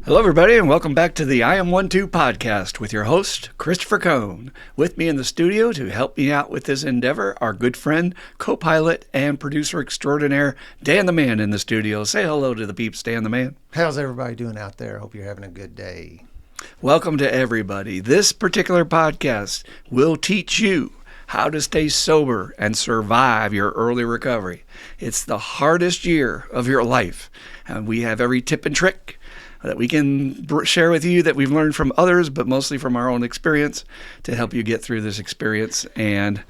Hello, everybody, and welcome back to the I Am 1-2 podcast with your host, Christopher Cohn. With me in the studio to help me out with this endeavor, our good friend, co-pilot, and producer extraordinaire, Dan the Man in the studio. Say hello to the peeps, Dan the Man. How's everybody doing out there? Hope you're having a good day. Welcome to everybody. This particular podcast will teach you how to stay sober and survive your early recovery. It's the hardest year of your life, and we have every tip and trick that we can share with you that we've learned from others, but mostly from our own experience to help you get through this experience. And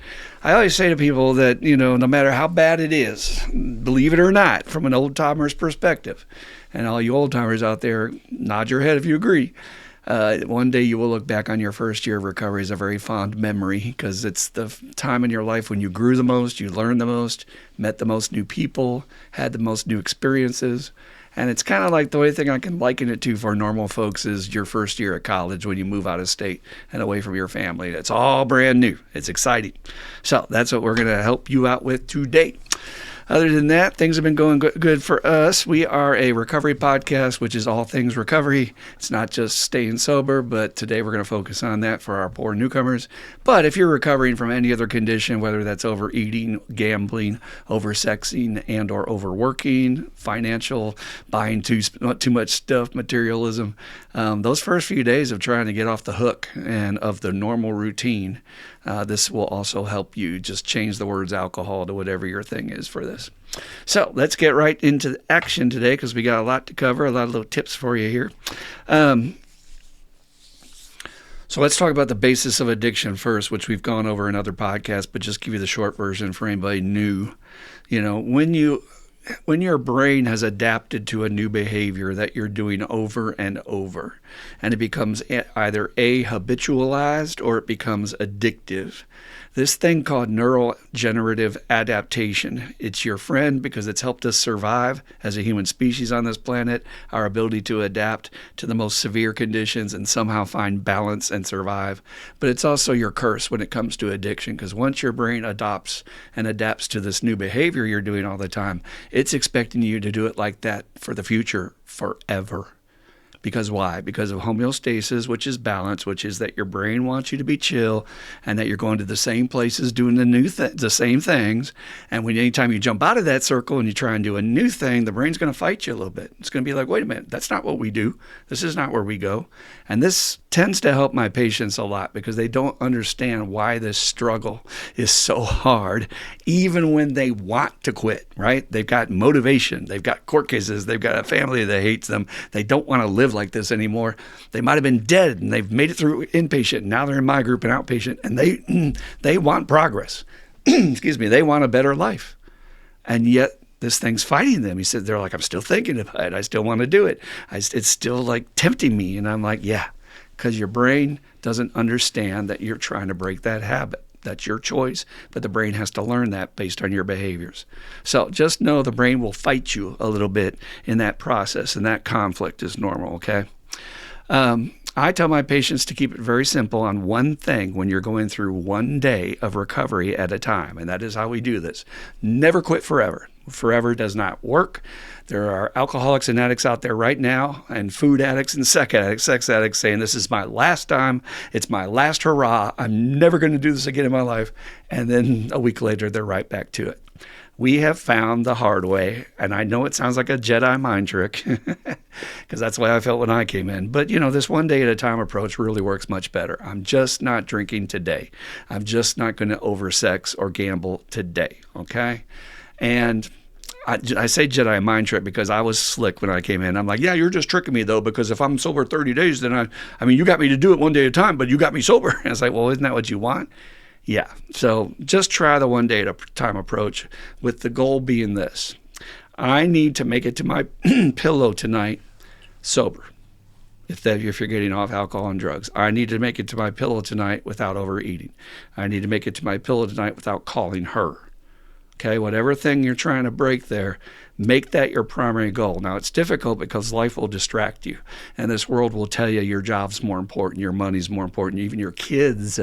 I always say to people that, no matter how bad it is, believe it or not, from an old-timer's perspective, and all you old-timers out there, nod your head if you agree, one day you will look back on your first year of recovery as a very fond memory because it's the time in your life when you grew the most, you learned the most, met the most new people, had the most new experiences. And it's kind of like the only thing I can liken it to for normal folks is your first year at college when you move out of state and away from your family. It's all brand new. It's exciting. So that's what we're going to help you out with today. Other than that, things have been going good for us. We are a recovery podcast, which is all things recovery. It's not just staying sober, but today we're going to focus on that for our poor newcomers. But if you're recovering from any other condition, whether that's overeating, gambling, oversexing, and or overworking, financial, buying too much stuff, materialism, those first few days of trying to get off the hook and of the normal routine, this will also help you just change the words alcohol to whatever your thing is for this. So let's get right into action today because we got a lot to cover, a lot of little tips for you here. So let's talk about the basis of addiction first, which we've gone over in other podcasts, but just give you the short version for anybody new. When your brain has adapted to a new behavior that you're doing over and over, and it becomes either habitualized or it becomes addictive, this thing called neurodegenerative adaptation, it's your friend because it's helped us survive as a human species on this planet, our ability to adapt to the most severe conditions and somehow find balance and survive. But it's also your curse when it comes to addiction because once your brain adopts and adapts to this new behavior you're doing all the time, it's expecting you to do it like that for the future forever. Because why? Because of homeostasis, which is balance, which is that your brain wants you to be chill and that you're going to the same places doing the same things. And anytime you jump out of that circle and you try and do a new thing, the brain's going to fight you a little bit. It's going to be like, wait a minute, that's not what we do. This is not where we go. And this tends to help my patients a lot because they don't understand why this struggle is so hard, even when they want to quit, right? They've got motivation. They've got court cases. They've got a family that hates them. They don't want to live like this anymore. They might have been dead and they've made it through inpatient. Now they're in my group and outpatient and they want progress. Excuse me. They want a better life. And yet this thing's fighting them. He said, they're like, I'm still thinking about it. I still want to do it. It's still like tempting me. And I'm like, yeah, because your brain doesn't understand that you're trying to break that habit. That's your choice, but the brain has to learn that based on your behaviors. So just know the brain will fight you a little bit in that process, and that conflict is normal, okay? I tell my patients to keep it very simple on one thing when you're going through one day of recovery at a time, and that is how we do this. Never quit forever. Forever does not work. There are alcoholics and addicts out there right now, and food addicts and sex addicts saying, this is my last time. It's my last hurrah. I'm never going to do this again in my life. And then a week later, they're right back to it. We have found the hard way, and I know it sounds like a Jedi mind trick because that's the way I felt when I came in. But, this one day at a time approach really works much better. I'm just not drinking today. I'm just not going to oversex or gamble today, okay? And I say Jedi mind trick because I was slick when I came in. I'm like, yeah, you're just tricking me, though, because if I'm sober 30 days, then I mean, you got me to do it one day at a time, but you got me sober. And it's like, well, isn't that what you want? Yeah. So just try the one day at a time approach with the goal being this. I need to make it to my pillow tonight sober. If you're getting off alcohol and drugs, I need to make it to my pillow tonight without overeating. I need to make it to my pillow tonight without calling her. Okay, whatever thing you're trying to break there, Make that your primary goal. Now, it's difficult because life will distract you, and this world will tell you your job's more important, your money's more important, even your kids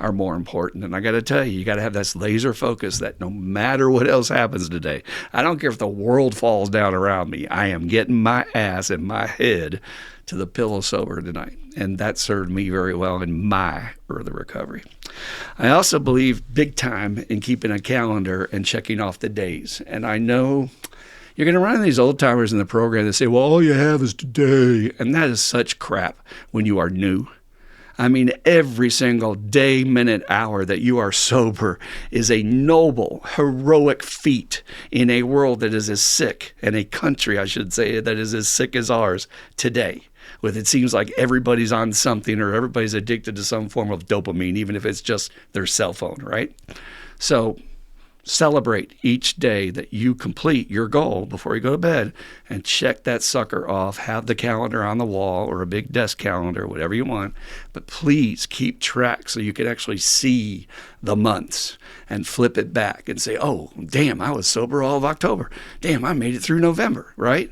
are more important. And I got to tell you, you got to have this laser focus that no matter what else happens today, I don't care if the world falls down around me, I am getting my ass and my head to the pillow sober tonight. And that served me very well in my early recovery. I also believe big time in keeping a calendar and checking off the days. And I know you're going to run into these old timers in the program that say, well, all you have is today. And that is such crap when you are new. I mean, every single day, minute, hour that you are sober is a noble, heroic feat in a world that is as sick, and a country, I should say, that is as sick as ours today. With it seems like everybody's on something or everybody's addicted to some form of dopamine, even if it's just their cell phone, right? So celebrate each day that you complete your goal before you go to bed and check that sucker off. Have the calendar on the wall or a big desk calendar, whatever you want. But please keep track so you can actually see the months and flip it back and say, oh, damn, I was sober all of October. Damn, I made it through November, right?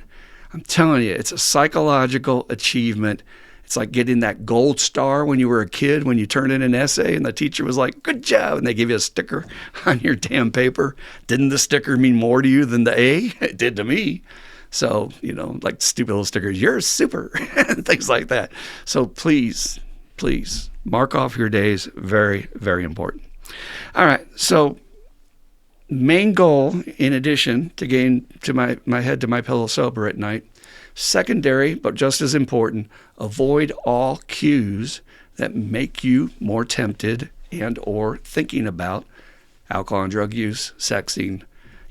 I'm telling you, it's a psychological achievement. It's like getting that gold star when you were a kid, when you turned in an essay and the teacher was like, good job, and they give you a sticker on your damn paper. Didn't the sticker mean more to you than the A? It did to me. So, like stupid little stickers, you're super, and things like that. So please, please, mark off your days. Very, very important. All right, so main goal, in addition to getting to my head to my pillow sober at night, secondary, but just as important, avoid all cues that make you more tempted and or thinking about alcohol and drug use, sexing,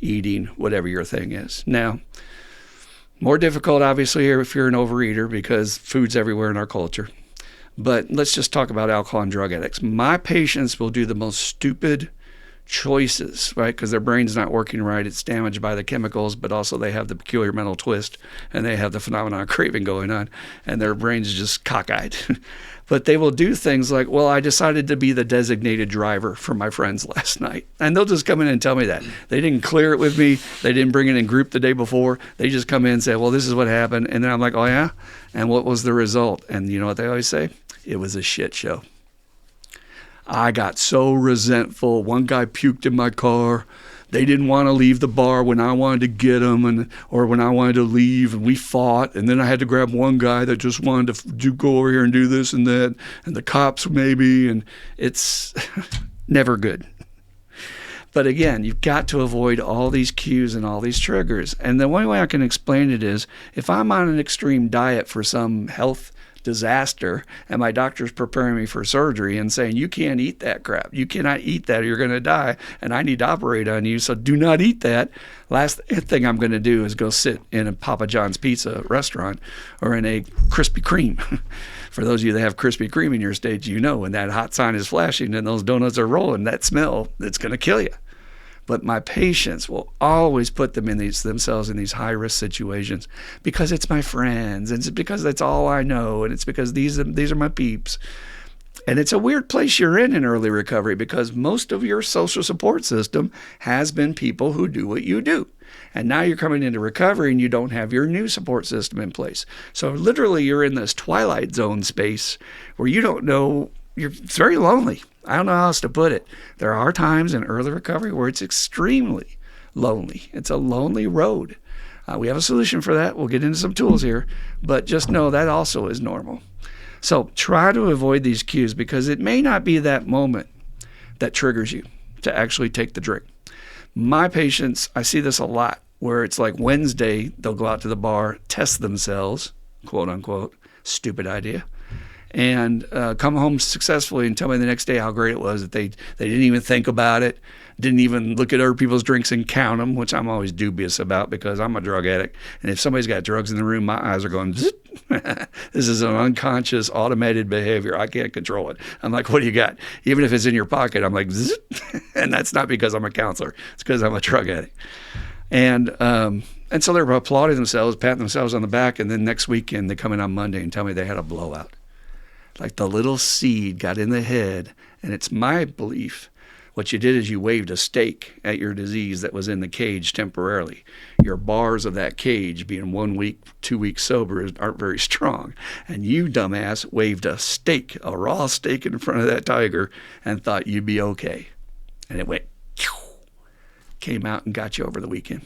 eating, whatever your thing is. Now, more difficult, obviously, if you're an overeater because food's everywhere in our culture. But let's just talk about alcohol and drug addicts. My patients will do the most stupid choices, right? Because their brain's not working right. It's damaged by the chemicals, but also they have the peculiar mental twist and they have the phenomenon of craving going on and their brain's just cockeyed. But they will do things like, well, I decided to be the designated driver for my friends last night. And they'll just come in and tell me that. They didn't clear it with me. They didn't bring it in group the day before. They just come in and say, well, this is what happened. And then I'm like, oh yeah? And what was the result? And you know what they always say? It was a shit show. I got so resentful. One guy puked in my car. They didn't want to leave the bar when I wanted to get them, or when I wanted to leave, and we fought. And then I had to grab one guy that just wanted to go over here and do this and that, and the cops maybe, and it's never good. But again, you've got to avoid all these cues and all these triggers. And the only way I can explain it is if I'm on an extreme diet for some health disaster and my doctor's preparing me for surgery and saying, you can't eat that crap. You cannot eat that or you're going to die, and I need to operate on you, so do not eat that. Last thing I'm going to do is go sit in a Papa John's pizza restaurant or in a Krispy Kreme. For those of you that have Krispy Kreme in your state, you know when that hot sign is flashing and those donuts are rolling, that smell, it's going to kill you. But my patients will always put themselves in these high-risk situations because it's my friends, and it's because that's all I know, and it's because these are my peeps. And it's a weird place you're in early recovery because most of your social support system has been people who do what you do. And now you're coming into recovery and you don't have your new support system in place. So literally you're in this twilight zone space where you don't know, it's very lonely. I don't know how else to put it. There are times in early recovery where it's extremely lonely. It's a lonely road. We have a solution for that. We'll get into some tools here, but just know that also is normal. So try to avoid these cues because it may not be that moment that triggers you to actually take the drink. My patients, I see this a lot, where it's like Wednesday, they'll go out to the bar, test themselves, quote unquote, stupid idea, and come home successfully and tell me the next day how great it was that they didn't even think about it, didn't even look at other people's drinks and count them, which I'm always dubious about because I'm a drug addict. And if somebody's got drugs in the room, my eyes are going, this is an unconscious automated behavior. I can't control it. I'm like, what do you got? Even if it's in your pocket, I'm like, and that's not because I'm a counselor. It's because I'm a drug addict. And so they're applauding themselves, patting themselves on the back, and then next weekend they come in on Monday and tell me they had a blowout. Like the little seed got in the head, and it's my belief What you did is you waved a stake at your disease that was in the cage temporarily. Your bars of that cage, being 1 week, 2 weeks sober, aren't very strong. And you, dumbass, waved a stake, a raw stake in front of that tiger and thought you'd be okay. And it went, came out and got you over the weekend.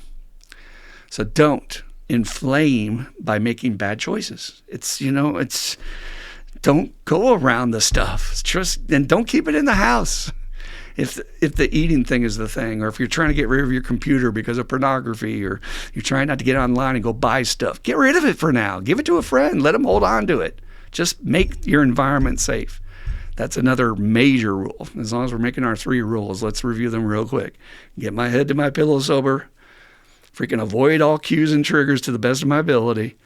So don't inflame by making bad choices. Don't go around the stuff. And don't keep it in the house. If the eating thing is the thing, or if you're trying to get rid of your computer because of pornography, or you're trying not to get online and go buy stuff, get rid of it for now. Give it to a friend. Let them hold on to it. Just make your environment safe. That's another major rule. As long as we're making our 3 rules, let's review them real quick. Get my head to my pillow sober. Freaking avoid all cues and triggers to the best of my ability.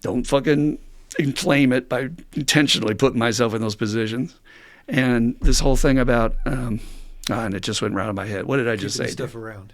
Don't fucking inflame it by intentionally putting myself in those positions. And this whole thing about, and it just went right out of my head. What did I just say? Stuff around.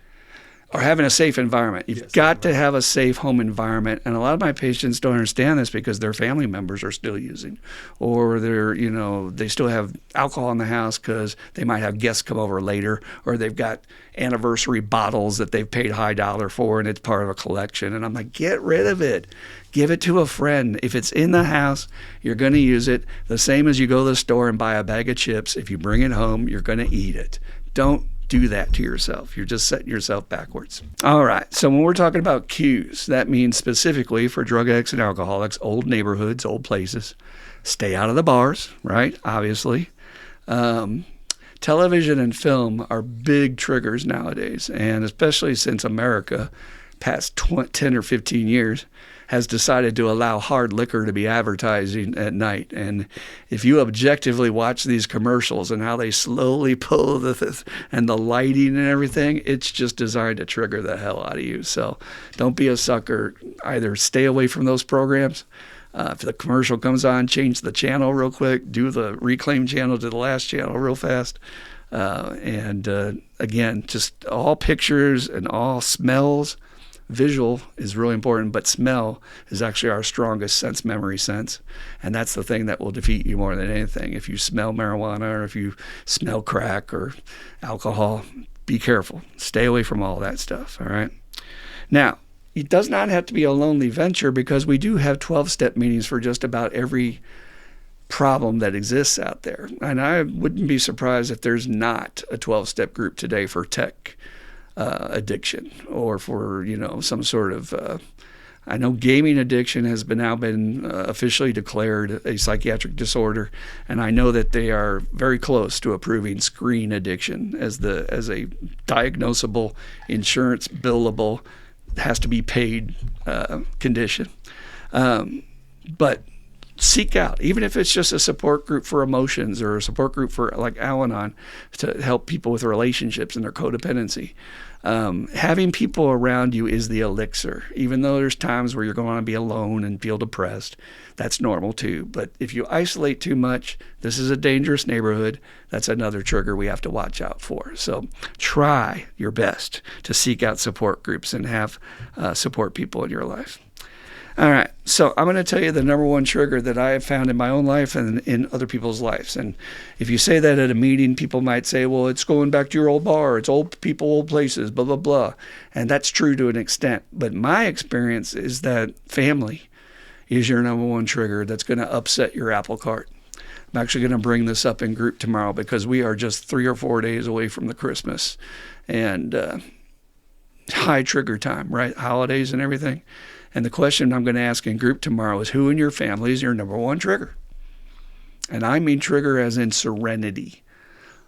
Or having a safe environment. You've got to have a safe home environment. And a lot of my patients don't understand this because their family members are still using, or they still have alcohol in the house because they might have guests come over later, or they've got anniversary bottles that they've paid high dollar for and it's part of a collection. And I'm like, get rid of it. Give it to a friend. If it's in the house, you're going to use it. The same as you go to the store and buy a bag of chips. If you bring it home, you're going to eat it. Don't do that to yourself. You're just setting yourself backwards. All right. So when we're talking about cues, that means specifically for drug addicts and alcoholics, old neighborhoods, old places. Stay out of the bars, right? Obviously. Television and film are big triggers nowadays, and especially since America, past 10 or 15 years, has decided to allow hard liquor to be advertising at night. And if you objectively watch these commercials and how they slowly pull and the lighting and everything, it's just designed to trigger the hell out of you. So don't be a sucker. Either stay away from those programs. If the commercial comes on, change the channel real quick. Do the reclaim channel to the last channel real fast. Again, just all pictures and all smells. Visual is really important, but smell is actually our strongest memory sense. And that's the thing that will defeat you more than anything. If you smell marijuana or if you smell crack or alcohol, be careful. Stay away from all that stuff, all right? Now, it does not have to be a lonely venture because we do have 12-step meetings for just about every problem that exists out there. And I wouldn't be surprised if there's not a 12-step group today for tech addiction, or for some sort of I know gaming addiction has now been officially declared a psychiatric disorder, and I know that they are very close to approving screen addiction as a diagnosable, insurance billable, has to be paid condition. But seek out, even if it's just a support group for emotions or a support group for like Al-Anon to help people with relationships and their codependency. Having people around you is the elixir. Even though there's times where you're going to be alone and feel depressed, that's normal too. But if you isolate too much, this is a dangerous neighborhood. That's another trigger we have to watch out for. So try your best to seek out support groups and have support people in your life. All right, so I'm going to tell you the number one trigger that I have found in my own life and in other people's lives. And if you say that at a meeting, people might say, well, it's going back to your old bar. It's old people, old places, blah, blah, blah. And that's true to an extent. But my experience is that family is your number one trigger that's going to upset your apple cart. I'm actually going to bring this up in group tomorrow because we are just 3 or 4 days away from the Christmas and high trigger time, right? Holidays and everything. And the question I'm going to ask in group tomorrow is, who in your family is your number one trigger? And I mean trigger as in serenity.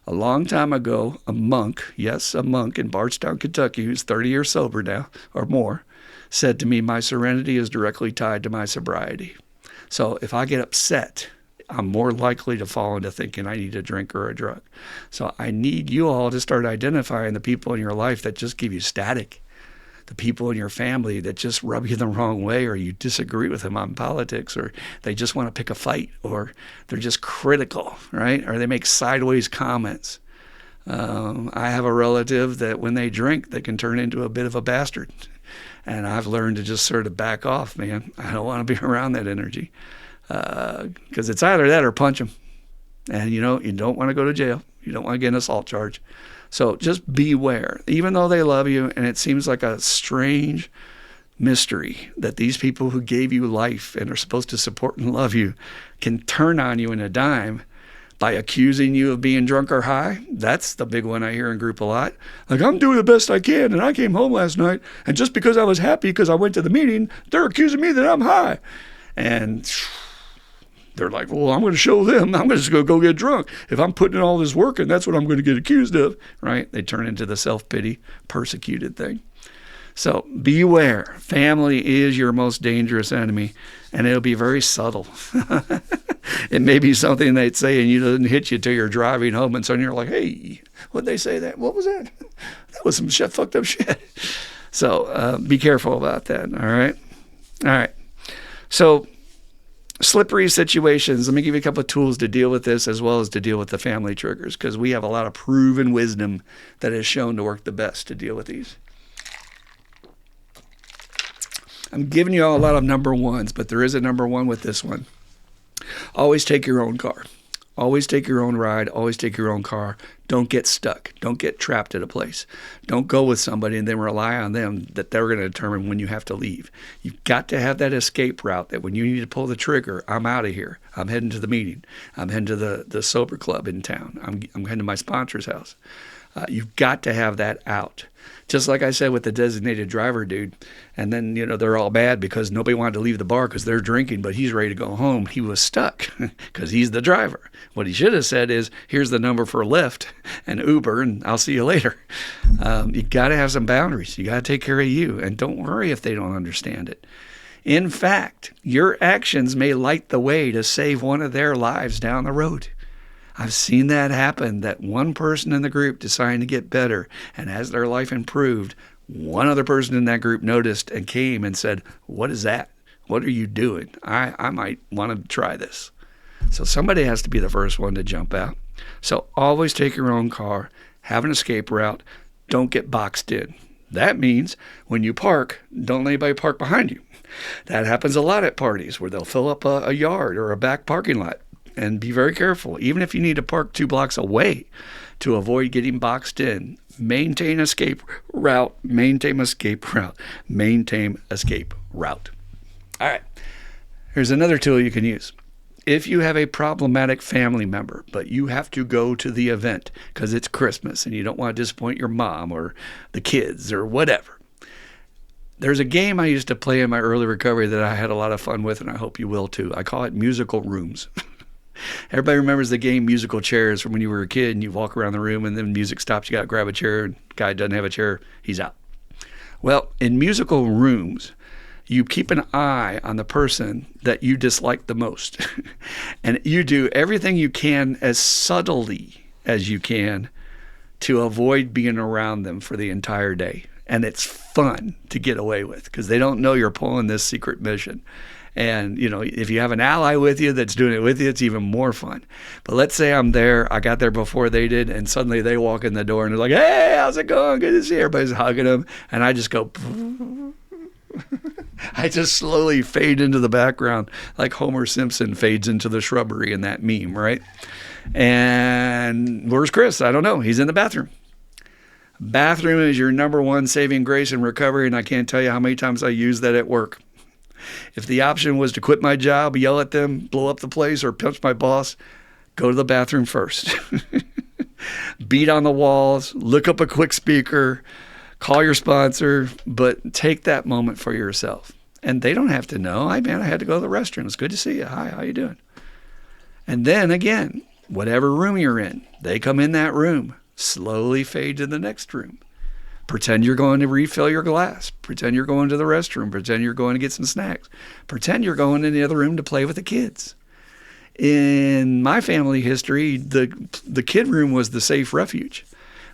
A long time ago, a monk in Bardstown, Kentucky, who's 30 years sober now or more, said to me, my serenity is directly tied to my sobriety. So if I get upset, I'm more likely to fall into thinking I need a drink or a drug. So I need you all to start identifying the people in your life that just give you static. The people in your family that just rub you the wrong way, or you disagree with them on politics, or they just want to pick a fight, or they're just critical, right? Or they make sideways comments. I have a relative that when they drink, they can turn into a bit of a bastard. And I've learned to just sort of back off, man. I don't want to be around that energy because it's either that or punch them. And, you don't want to go to jail. You don't want to get an assault charge. So just beware. Even though they love you, and it seems like a strange mystery that these people who gave you life and are supposed to support and love you can turn on you in a dime by accusing you of being drunk or high. That's the big one I hear in group a lot. Like, I'm doing the best I can, and I came home last night, and just because I was happy because I went to the meeting, they're accusing me that I'm high. And they're like, well, I'm going to show them. I'm just going to go get drunk. If I'm putting in all this work, and that's what I'm going to get accused of, right? They turn into the self-pity, persecuted thing. So beware. Family is your most dangerous enemy, and it'll be very subtle. It may be something they'd say and you didn't hit you till you're driving home, and suddenly you're like, hey, what'd they say that? What was that? That was some fucked up shit. So be careful about that, all right? All right. So slippery situations. Let me give you a couple of tools to deal with this as well as to deal with the family triggers, because we have a lot of proven wisdom that is shown to work the best to deal with these. I'm giving you all a lot of number ones, but there is a number one with this one. Always take your own car. Always take your own ride. Always take your own car. Don't get stuck. Don't get trapped at a place. Don't go with somebody and then rely on them that they're going to determine when you have to leave. You've got to have that escape route that when you need to pull the trigger, I'm out of here. I'm heading to the meeting. I'm heading to the sober club in town. I'm heading to my sponsor's house. You've got to have that out. Just like I said with the designated driver dude. And then, they're all mad because nobody wanted to leave the bar because they're drinking, but he's ready to go home. He was stuck because he's the driver. What he should have said is, here's the number for Lyft and Uber, and I'll see you later. You got to have some boundaries. You got to take care of you. And don't worry if they don't understand it. In fact, your actions may light the way to save one of their lives down the road. I've seen that happen, that one person in the group decided to get better, and as their life improved, one other person in that group noticed and came and said, what is that? What are you doing? I might want to try this. So somebody has to be the first one to jump out. So always take your own car, have an escape route, don't get boxed in. That means when you park, don't let anybody park behind you. That happens a lot at parties where they'll fill up a yard or a back parking lot. And be very careful. Even if you need to park 2 blocks away to avoid getting boxed in, maintain escape route, maintain escape route, maintain escape route. All right. Here's another tool you can use. If you have a problematic family member, but you have to go to the event because it's Christmas and you don't want to disappoint your mom or the kids or whatever, there's a game I used to play in my early recovery that I had a lot of fun with, and I hope you will too. I call it musical rooms. Everybody remembers the game musical chairs from when you were a kid and you walk around the room and then music stops, you got to grab a chair, and the guy doesn't have a chair, he's out. Well, in musical rooms, you keep an eye on the person that you dislike the most. And you do everything you can as subtly as you can to avoid being around them for the entire day. And it's fun to get away with because they don't know you're pulling this secret mission. And, if you have an ally with you that's doing it with you, it's even more fun. But let's say I'm there, I got there before they did, and suddenly they walk in the door and they're like, hey, how's it going? Good to see you. Everybody's hugging them. And I just go, I just slowly fade into the background like Homer Simpson fades into the shrubbery in that meme, right? And where's Chris? I don't know. He's in the bathroom. Bathroom is your number one saving grace in recovery, and I can't tell you how many times I use that at work. If the option was to quit my job, yell at them, blow up the place, or punch my boss, go to the bathroom first. Beat on the walls, look up a quick speaker, call your sponsor, but take that moment for yourself. And they don't have to know. I had to go to the restroom. It's good to see you. Hi, how you doing? And then again, whatever room you're in, they come in that room, slowly fade to the next room. Pretend you're going to refill your glass. Pretend you're going to the restroom. Pretend you're going to get some snacks. Pretend you're going in the other room to play with the kids. In my family history, the kid room was the safe refuge.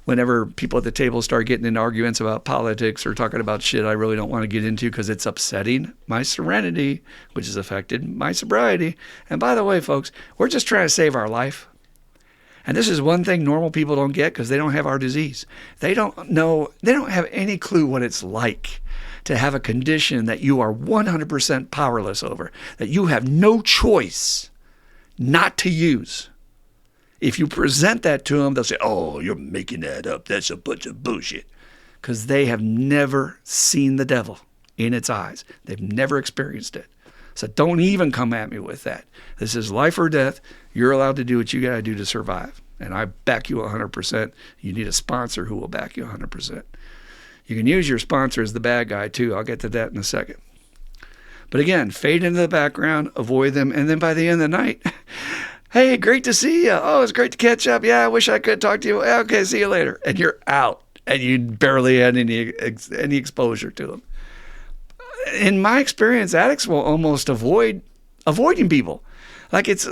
Whenever people at the table start getting into arguments about politics or talking about shit I really don't want to get into because it's upsetting my serenity, which has affected my sobriety. And by the way, folks, we're just trying to save our life. And this is one thing normal people don't get because they don't have our disease. They don't have any clue what it's like to have a condition that you are 100% powerless over, that you have no choice not to use. If you present that to them, they'll say, oh, you're making that up. That's a bunch of bullshit. Because they have never seen the devil in its eyes. They've never experienced it. So don't even come at me with that. This is life or death. You're allowed to do what you got to do to survive. And I back you 100%. You need a sponsor who will back you 100%. You can use your sponsor as the bad guy too. I'll get to that in a second. But again, fade into the background, avoid them, and then by the end of the night, hey, great to see you. Oh, it's great to catch up. Yeah, I wish I could talk to you. Okay, see you later. And you're out, and you barely had any exposure to them. In my experience, addicts will almost avoiding people. Like it's,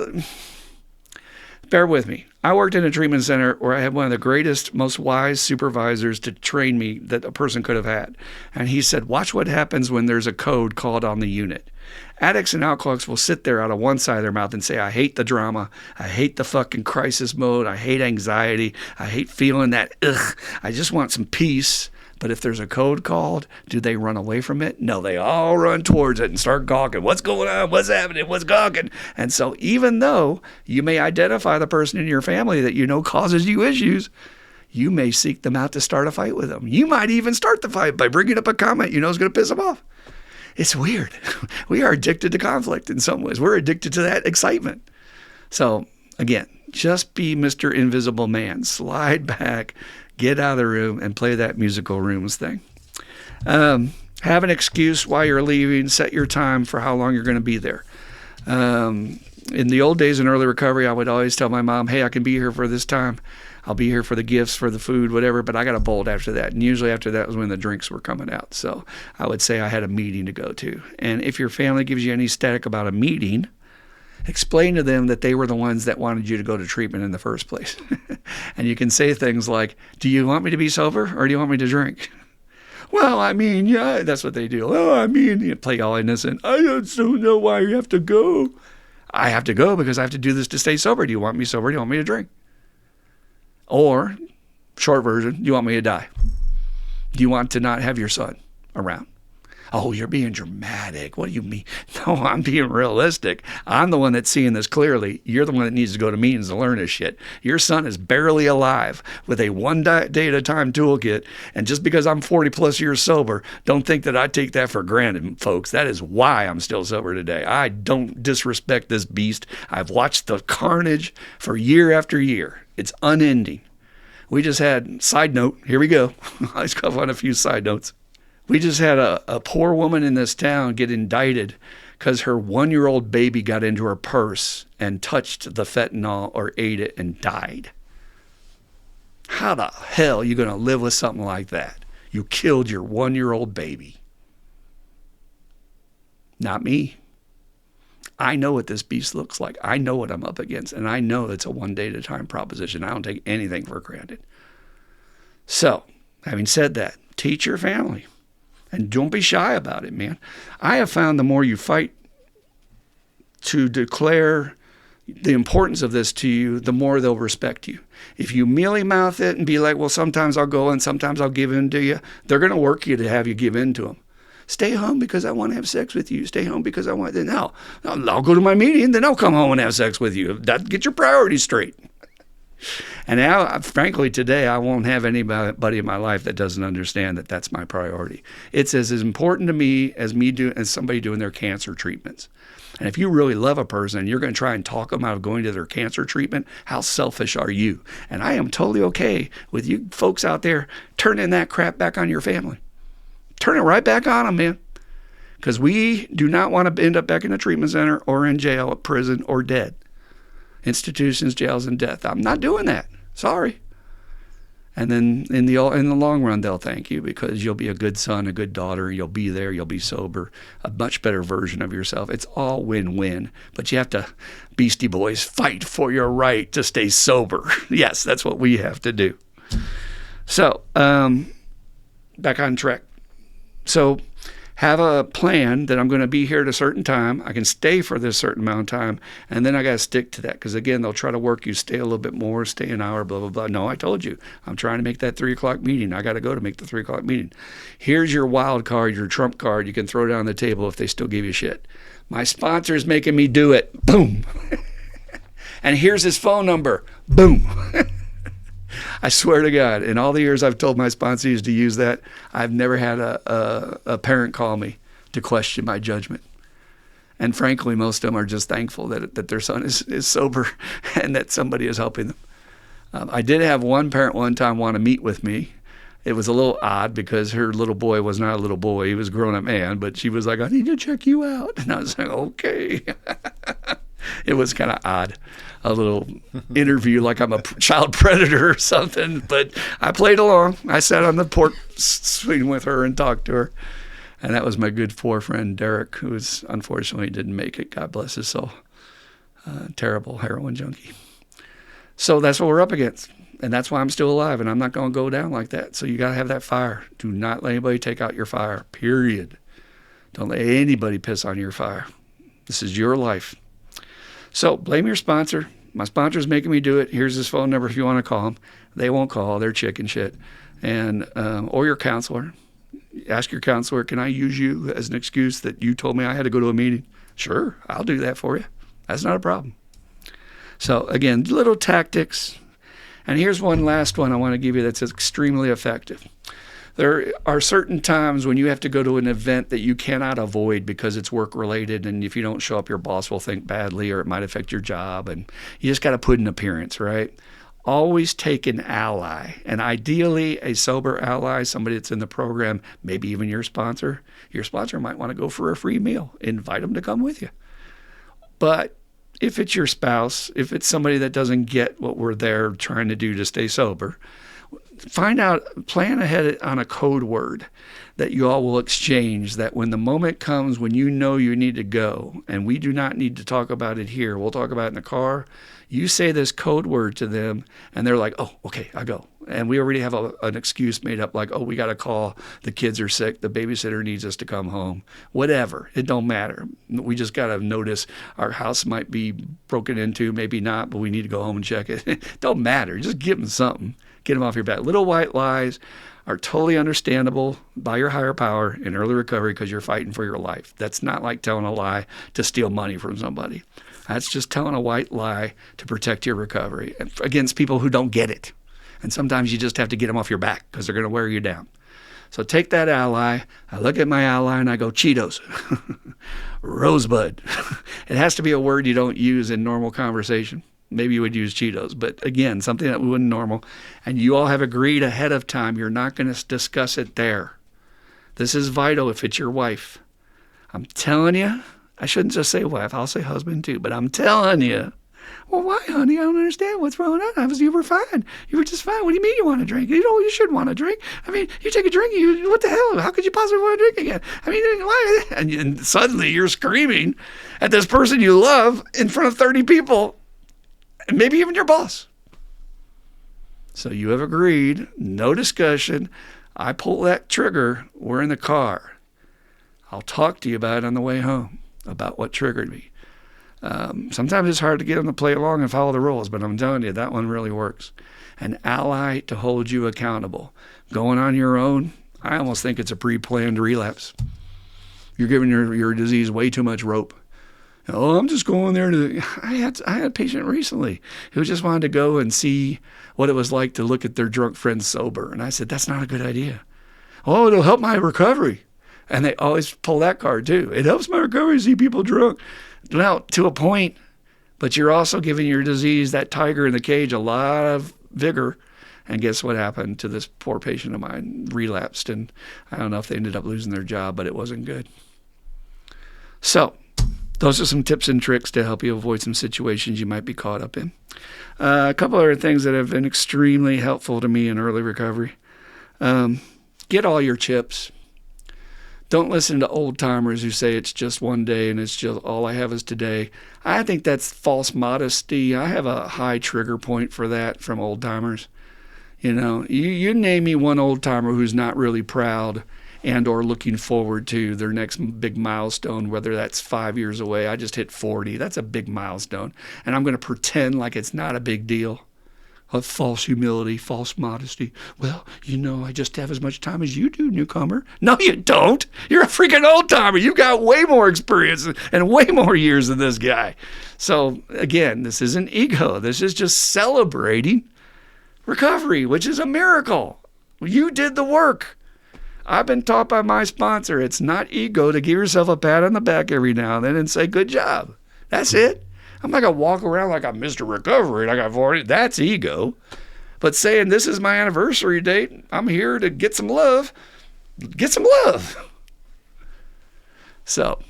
bear with me. I worked in a treatment center where I had one of the greatest, most wise supervisors to train me that a person could have had. And he said, watch what happens when there's a code called on the unit. Addicts and alcoholics will sit there out of one side of their mouth and say, I hate the drama. I hate the fucking crisis mode. I hate anxiety. I hate feeling that, I just want some peace. But if there's a code called, do they run away from it? No, they all run towards it and start gawking. What's going on? What's happening? What's gawking? And so even though you may identify the person in your family that you know causes you issues, you may seek them out to start a fight with them. You might even start the fight by bringing up a comment you know is going to piss them off. It's weird. We are addicted to conflict in some ways. We're addicted to that excitement. So again, just be Mr. Invisible Man. Slide back, get out of the room, and play that musical rooms thing. Have an excuse while you're leaving. Set your time for how long you're going to be there. In the old days in early recovery, I would always tell my mom, hey, I can be here for this time. I'll be here for the gifts, for the food, whatever, but I got a bolt after that. And usually after that was when the drinks were coming out. So I would say I had a meeting to go to. And if your family gives you any static about a meeting, explain to them that they were the ones that wanted you to go to treatment in the first place. And you can say things like, do you want me to be sober or do you want me to drink? Well, I mean, yeah, that's what they do. Oh, I mean, you play all innocent. I don't know why you have to go. I have to go because I have to do this to stay sober. Do you want me sober? Do you want me to drink? Or, short version, do you want me to die? Do you want to not have your son around? Oh, you're being dramatic. What do you mean? No, I'm being realistic. I'm the one that's seeing this clearly. You're the one that needs to go to meetings to learn this shit. Your son is barely alive with a one day at a time toolkit. And just because I'm 40 plus years sober, don't think that I take that for granted, folks. That is why I'm still sober today. I don't disrespect this beast. I've watched the carnage for year after year. It's unending. We just had, side note, here we go. Let's go on a few side notes. We just had a poor woman in this town get indicted because her 1-year-old baby got into her purse and touched the fentanyl or ate it and died. How the hell are you going to live with something like that? You killed your 1-year-old baby. Not me. I know what this beast looks like. I know what I'm up against, and I know it's a one day at a time proposition. I don't take anything for granted. So, having said that, teach your family. And don't be shy about it, man. I have found the more you fight to declare the importance of this to you, the more they'll respect you. If you mealy mouth it and be like, well, sometimes I'll go and sometimes I'll give in to you, they're going to work you to have you give in to them. Stay home because I want to have sex with you. Stay home because I want to. No, I'll go to my meeting, then I'll come home and have sex with you. Get your priorities straight. And now, frankly, today, I won't have anybody in my life that doesn't understand that that's my priority. It's as important to me as somebody doing their cancer treatments. And if you really love a person, you're going to try and talk them out of going to their cancer treatment. How selfish are you? And I am totally okay with you folks out there turning that crap back on your family. Turn it right back on them, man. Because we do not want to end up back in a treatment center or in jail, prison, or dead. Institutions, jails, and death. I'm not doing that. Sorry. And then in the long run, they'll thank you because you'll be a good son, a good daughter. You'll be there. You'll be sober, a much better version of yourself. It's all win-win. But you have to, Beastie Boys, fight for your right to stay sober. Yes, that's what we have to do. So, back on track. So, have a plan that I'm going to be here at a certain time. I can stay for this certain amount of time, and then I got to stick to that because, again, they'll try to work you, stay a little bit more, stay an hour, blah, blah, blah. No, I told you. I'm trying to make that 3 o'clock meeting. I got to go to make the 3 o'clock meeting. Here's your wild card, your trump card. You can throw down the table if they still give you shit. My sponsor's making me do it. Boom. And here's his phone number. Boom. I swear to God, in all the years I've told my sponsees to use that, I've never had a parent call me to question my judgment. And frankly, most of them are just thankful that their son is sober and that somebody is helping them. I did have one parent one time want to meet with me. It was a little odd because her little boy was not a little boy. He was a grown-up man, but she was like, I need to check you out. And I was like, okay. It was kind of odd, a little interview like I'm a child predator or something. But I played along. I sat on the porch swing with her and talked to her. And that was my good friend, Derek, who unfortunately didn't make it. God bless his soul. Terrible heroin junkie. So that's what we're up against. And that's why I'm still alive, and I'm not going to go down like that. So you got to have that fire. Do not let anybody take out your fire, period. Don't let anybody piss on your fire. This is your life. So blame your sponsor. My sponsor's making me do it. Here's his phone number if you want to call him. They won't call. They're chicken shit. And or your counselor. Ask your counselor, can I use you as an excuse that you told me I had to go to a meeting? Sure, I'll do that for you. That's not a problem. So again, little tactics. And here's one last one I want to give you that's extremely effective. There are certain times when you have to go to an event that you cannot avoid because it's work-related, and if you don't show up, your boss will think badly or it might affect your job, and you just got to put an appearance, right? Always take an ally, and ideally a sober ally, somebody that's in the program, maybe even your sponsor. Your sponsor might want to go for a free meal. Invite them to come with you. But if it's your spouse, if it's somebody that doesn't get what we're there trying to do to stay sober, plan ahead on a code word that you all will exchange, that when the moment comes when you know you need to go, and we do not need to talk about it here, we'll talk about it in the car, you say this code word to them, and they're like, oh, okay, I'll go. And we already have an excuse made up like, oh, we got to call, the kids are sick, the babysitter needs us to come home. Whatever, it don't matter. We just got to notice our house might be broken into, maybe not, but we need to go home and check it. Don't matter, just give them something. Get them off your back. Little white lies are totally understandable by your higher power in early recovery because you're fighting for your life. That's not like telling a lie to steal money from somebody. That's just telling a white lie to protect your recovery against people who don't get it. And sometimes you just have to get them off your back because they're going to wear you down. So take that ally. I look at my ally and I go, Cheetos, Rosebud. It has to be a word you don't use in normal conversation. Maybe you would use Cheetos, but again, something that wouldn't normal. And you all have agreed ahead of time you're not going to discuss it there. This is vital if it's your wife. I'm telling you, I shouldn't just say wife, I'll say husband too, but I'm telling you. Well, why, honey? I don't understand what's wrong. You were fine. You were just fine. What do you mean you want to drink? You know, you shouldn't want to drink. I mean, you take a drink, what the hell? How could you possibly want to drink again? I mean, why? And suddenly you're screaming at this person you love in front of 30 people. And maybe even your boss. So you have agreed, no discussion. I pull that trigger, we're in the car. I'll talk to you about it on the way home, about what triggered me. Sometimes it's hard to get them to play along and follow the rules, but I'm telling you, that one really works. An ally to hold you accountable. Going on your own, I almost think it's a pre-planned relapse. You're giving your disease way too much rope. Oh, I'm just going there to. I had a patient recently who just wanted to go and see what it was like to look at their drunk friends sober. And I said, that's not a good idea. Oh, it'll help my recovery. And they always pull that card too. It helps my recovery to see people drunk. Well, to a point, but you're also giving your disease, that tiger in the cage, a lot of vigor. And guess what happened to this poor patient of mine? Relapsed. And I don't know if they ended up losing their job, but it wasn't good. So those are some tips and tricks to help you avoid some situations you might be caught up in. A couple other things that have been extremely helpful to me in early recovery. Get all your chips. Don't listen to old timers who say it's just one day and it's just all I have is today. I think that's false modesty. I have a high trigger point for that from old timers. You know, you name me one old timer who's not really proud and or looking forward to their next big milestone, whether that's 5 years away. I just hit 40. That's a big milestone. And I'm going to pretend like it's not a big deal. of false humility, false modesty. Well, I just have as much time as you do, newcomer. No, you don't. You're a freaking old timer. You've got way more experience and way more years than this guy. So again, this isn't ego. This is just celebrating recovery, which is a miracle. You did the work. I've been taught by my sponsor, it's not ego to give yourself a pat on the back every now and then and say, good job. That's it. I'm not going to walk around like I'm Mr. Recovery and I got 40. That's ego. But saying this is my anniversary date, I'm here to get some love. Get some love. So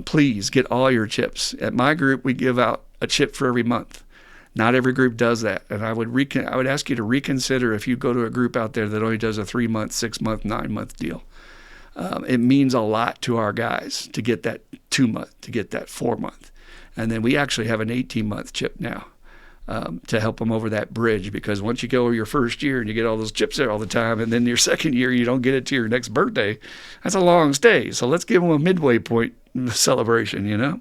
please get all your chips. At my group, we give out a chip for every month. Not every group does that. And I would ask you to reconsider if you go to a group out there that only does a 3-month, 6-month, 9-month deal. It means a lot to our guys to get that 2-month, to get that 4-month. And then we actually have an 18-month chip now to help them over that bridge, because once you go your first year and you get all those chips there all the time, and then your second year you don't get it to your next birthday, that's a long stay. So let's give them a midway point celebration,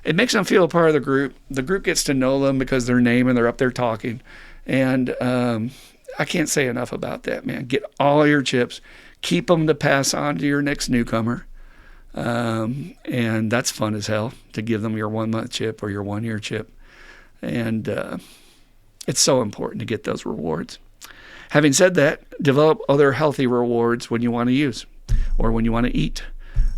It makes them feel a part of the group. The group gets to know them because their name and they're up there talking. And I can't say enough about that, man. Get all your chips. Keep them to pass on to your next newcomer. And that's fun as hell to give them your 1-month chip or your 1-year chip. And it's so important to get those rewards. Having said that, develop other healthy rewards when you want to use or when you want to eat.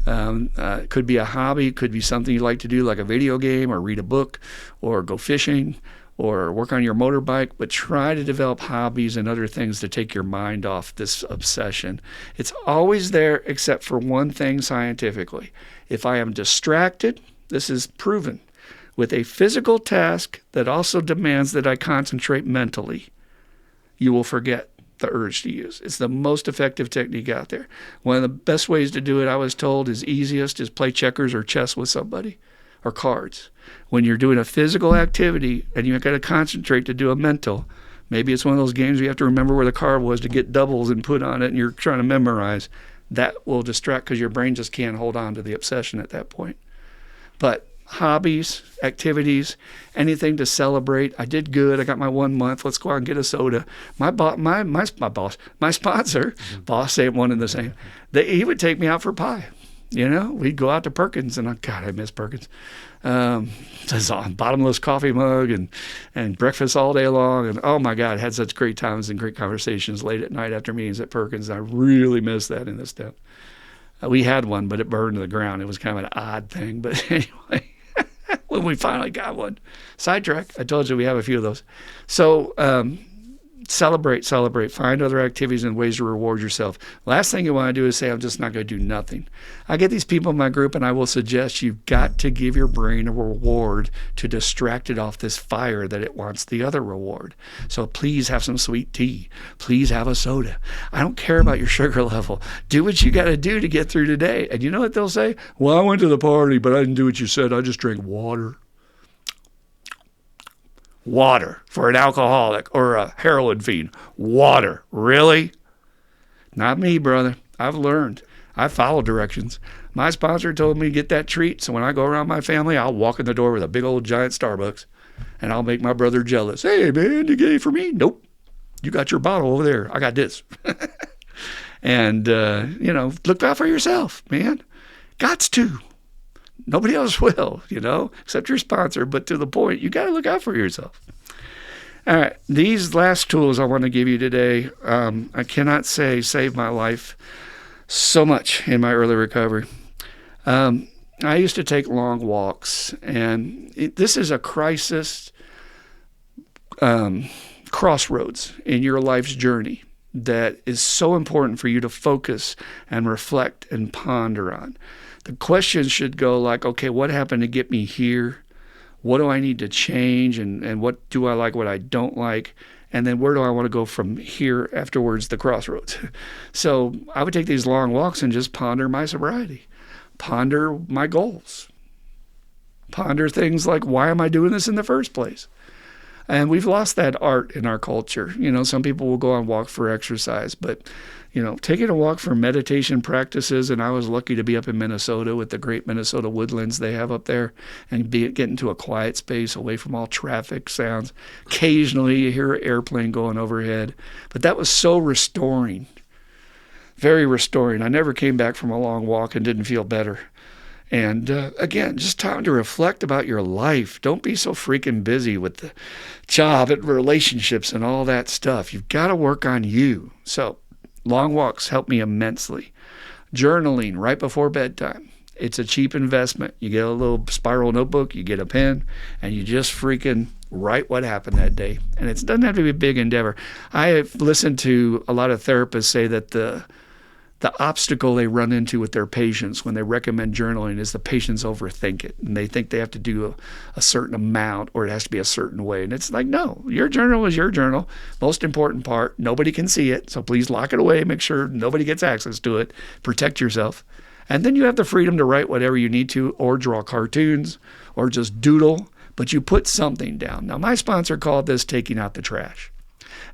It could be a hobby, it could be something you like to do like a video game or read a book or go fishing or work on your motorbike, but try to develop hobbies and other things to take your mind off this obsession. It's always there except for one thing scientifically. If I am distracted, this is proven, with a physical task that also demands that I concentrate mentally, you will forget the urge to use. It's the most effective technique out there. One of the best ways to do it, I was told, is play checkers or chess with somebody or cards. When you're doing a physical activity and you've got to concentrate to do a mental, maybe it's one of those games where you have to remember where the card was to get doubles and put on it and you're trying to memorize. That will distract because your brain just can't hold on to the obsession at that point. But hobbies, activities, anything to celebrate. I did good. I got my 1 month. Let's go out and get a soda. My sponsor, boss, same one and the same. He would take me out for pie. We'd go out to Perkins, and God, I miss Perkins. It's a bottomless coffee mug and breakfast all day long. And oh my God, had such great times and great conversations late at night after meetings at Perkins. I really miss that in this town. We had one, but it burned to the ground. It was kind of an odd thing. But anyway, when we finally got one. Sidetrack. I told you we have a few of those. So celebrate. Find other activities and ways to reward yourself. Last thing you want to do is say, I'm just not going to do nothing. I get these people in my group, and I will suggest you've got to give your brain a reward to distract it off this fire that it wants the other reward. So please have some sweet tea. Please have a soda. I don't care about your sugar level. Do what you got to do to get through today. And you know what they'll say? Well, I went to the party, but I didn't do what you said. I just drank water. Water for an alcoholic or a heroin fiend. Water. Really? Not me, brother. I've learned. I follow directions. My sponsor told me to get that treat, so when I go around my family, I'll walk in the door with a big old giant Starbucks, and I'll make my brother jealous. Hey, man, you get it for me? Nope. You got your bottle over there. I got this. And, look out for yourself, man. Gots to. Nobody else will, except your sponsor. But to the point, you got to look out for yourself. All right. These last tools I want to give you today, I cannot say saved my life so much in my early recovery. I used to take long walks, and this is a crisis crossroads in your life's journey that is so important for you to focus and reflect and ponder on. The questions should go like, okay, what happened to get me here? What do I need to change? And what do I like, what I don't like? And then where do I want to go from here afterwards, the crossroads? So I would take these long walks and just ponder my sobriety, ponder my goals, ponder things like, why am I doing this in the first place? And we've lost that art in our culture. Some people will go on walk for exercise, but taking a walk for meditation practices, and I was lucky to be up in Minnesota with the great Minnesota woodlands they have up there, and get into a quiet space away from all traffic sounds. Occasionally you hear an airplane going overhead, but that was so restoring, very restoring. I never came back from a long walk and didn't feel better. And again, just time to reflect about your life. Don't be so freaking busy with the job and relationships and all that stuff. You've got to work on you. So long walks help me immensely. Journaling right before bedtime. It's a cheap investment. You get a little spiral notebook, you get a pen, and you just freaking write what happened that day. And it doesn't have to be a big endeavor. I have listened to a lot of therapists say that the obstacle they run into with their patients when they recommend journaling is the patients overthink it. And they think they have to do a certain amount, or it has to be a certain way. And it's like, no, your journal is your journal. Most important part, nobody can see it. So please lock it away. Make sure nobody gets access to it. Protect yourself. And then you have the freedom to write whatever you need to, or draw cartoons, or just doodle. But you put something down. Now, my sponsor called this taking out the trash.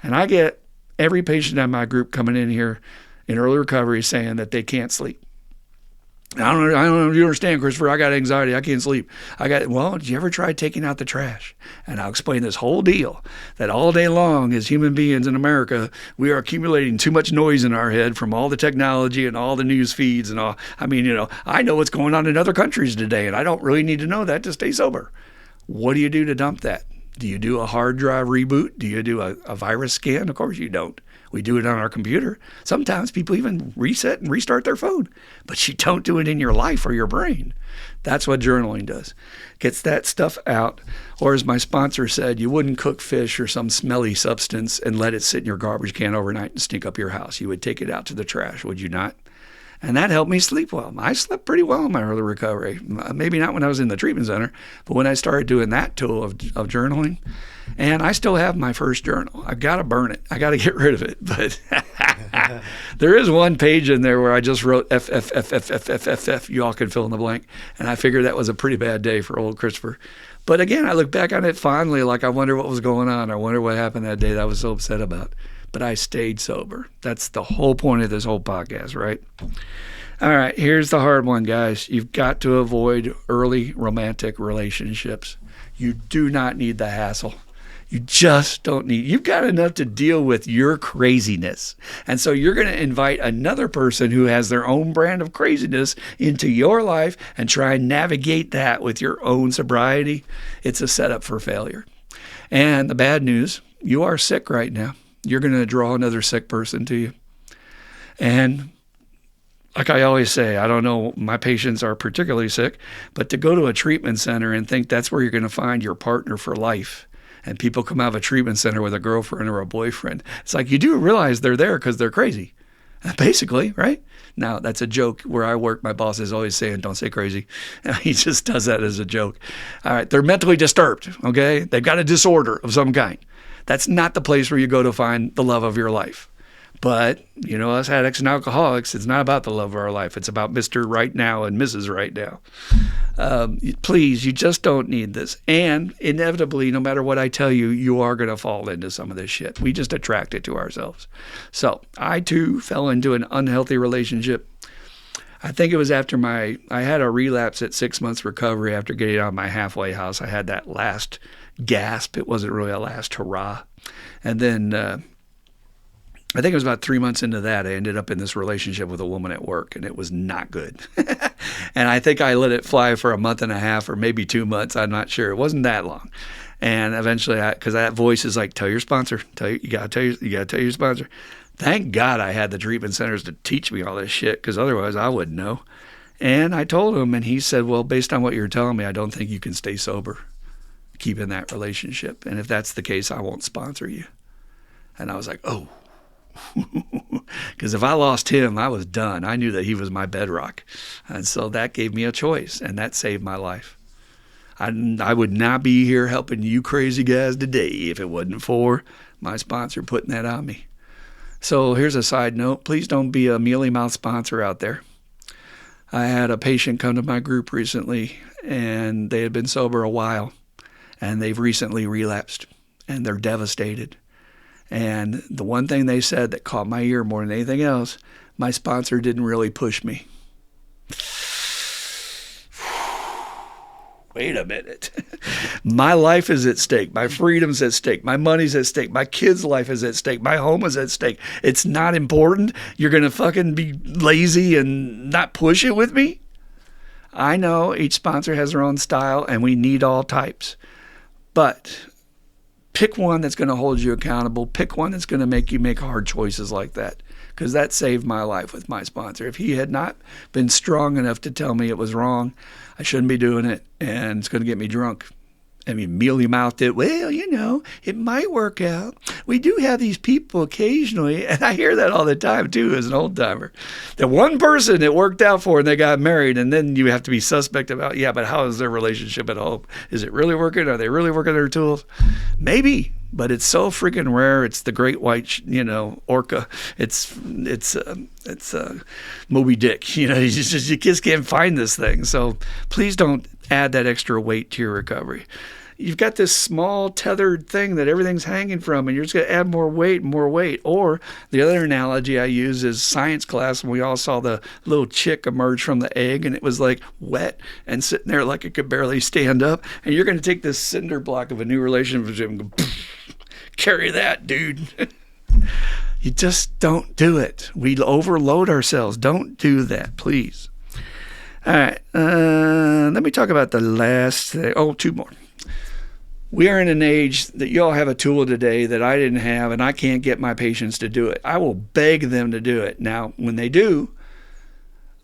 And I get every patient in my group coming in here in early recovery saying that they can't sleep. I don't know if you understand, Christopher. I got anxiety. I can't sleep. Well, did you ever try taking out the trash? And I'll explain this whole deal, that all day long as human beings in America, we are accumulating too much noise in our head from all the technology and all the news feeds and all. I know what's going on in other countries today, and I don't really need to know that to stay sober. What do you do to dump that? Do you do a hard drive reboot? Do you do a virus scan? Of course you don't. We do it on our computer. Sometimes people even reset and restart their phone, but you don't do it in your life or your brain. That's what journaling does. Gets that stuff out. Or as my sponsor said, you wouldn't cook fish or some smelly substance and let it sit in your garbage can overnight and stink up your house. You would take it out to the trash, would you not? And that helped me sleep well. I slept pretty well in my early recovery. Maybe not when I was in the treatment center, but when I started doing that tool of journaling. And I still have my first journal. I've got to burn it. I got to get rid of it. But there is one page in there where I just wrote F, F, F, F, F, F, F, F. You all can fill in the blank. And I figured that was a pretty bad day for old Christopher. But again, I look back on it fondly, like I wonder what was going on. I wonder what happened that day that I was so upset about. But I stayed sober. That's the whole point of this whole podcast, right? All right, here's the hard one, guys. You've got to avoid early romantic relationships. You do not need the hassle. You just don't need. You've got enough to deal with your craziness. And so you're going to invite another person who has their own brand of craziness into your life and try and navigate that with your own sobriety. It's a setup for failure. And the bad news, you are sick right now. You're going to draw another sick person to you. And like I always say, I don't know, my patients are particularly sick, but to go to a treatment center and think that's where you're going to find your partner for life, and people come out of a treatment center with a girlfriend or a boyfriend, it's like you do realize they're there because they're crazy, basically, right? Now, that's a joke. Where I work, my boss is always saying, don't say crazy. He just does that as a joke. All right, they're mentally disturbed, okay? They've got a disorder of some kind. That's not the place where you go to find the love of your life. But, us addicts and alcoholics, it's not about the love of our life. It's about Mr. Right Now and Mrs. Right Now. Please, you just don't need this. And inevitably, no matter what I tell you, you are going to fall into some of this shit. We just attract it to ourselves. So I, too, fell into an unhealthy relationship. I think it was after I had a relapse at 6 months recovery after getting out of my halfway house. I had that last gasp. It wasn't really a last hurrah. And then I think it was about 3 months into that, I ended up in this relationship with a woman at work, and it was not good. And I think I let it fly for a month and a half or maybe 2 months. I'm not sure. It wasn't that long. And eventually, because that voice is like, tell your sponsor. You got to tell your sponsor. Thank God I had the treatment centers to teach me all this shit, because otherwise I wouldn't know. And I told him, and he said, well, based on what you're telling me, I don't think you can stay sober, keep in that relationship. And if that's the case, I won't sponsor you. And I was like, oh. Because if I lost him, I was done. I knew that he was my bedrock. And so that gave me a choice, and that saved my life. I would not be here helping you crazy guys today if it wasn't for my sponsor putting that on me. So here's a side note. Please don't be a mealy-mouthed sponsor out there. I had a patient come to my group recently, and they had been sober a while, and they've recently relapsed. and they're devastated. And the one thing they said that caught my ear more than anything else, my sponsor didn't really push me. Wait a minute. My life is at stake. My freedom's at stake. My money's at stake. My kid's life is at stake. My home is at stake. It's not important. You're going to fucking be lazy and not push it with me? I know each sponsor has their own style and we need all types. But pick one that's going to hold you accountable. Pick one that's going to make you make hard choices like that. Because that saved my life with my sponsor. If he had not been strong enough to tell me it was wrong, I shouldn't be doing it, and it's going to get me drunk. I mean, mealy-mouthed it, well, you know, it might work out. We do have these people occasionally, and I hear that all the time, too, as an old-timer. The one person it worked out for, and they got married, and then you have to be suspect about, yeah, but how is their relationship at home? Is it really working? Are they really working their tools? Maybe. But it's so freaking rare. It's the great white, orca. It's Moby Dick. You just can't find this thing. So please don't add that extra weight to your recovery. You've got this small tethered thing that everything's hanging from, and you're just going to add more weight and more weight. Or the other analogy I use is science class, when we all saw the little chick emerge from the egg, and it was like wet and sitting there like it could barely stand up. And you're going to take this cinder block of a new relationship and go, carry that, dude. You just don't do it. We overload ourselves. Don't do that, please. All right. Let me talk about the last thing. Oh, two more. We are in an age that you all have a tool today that I didn't have, and I can't get my patients to do it. I will beg them to do it. Now, when they do,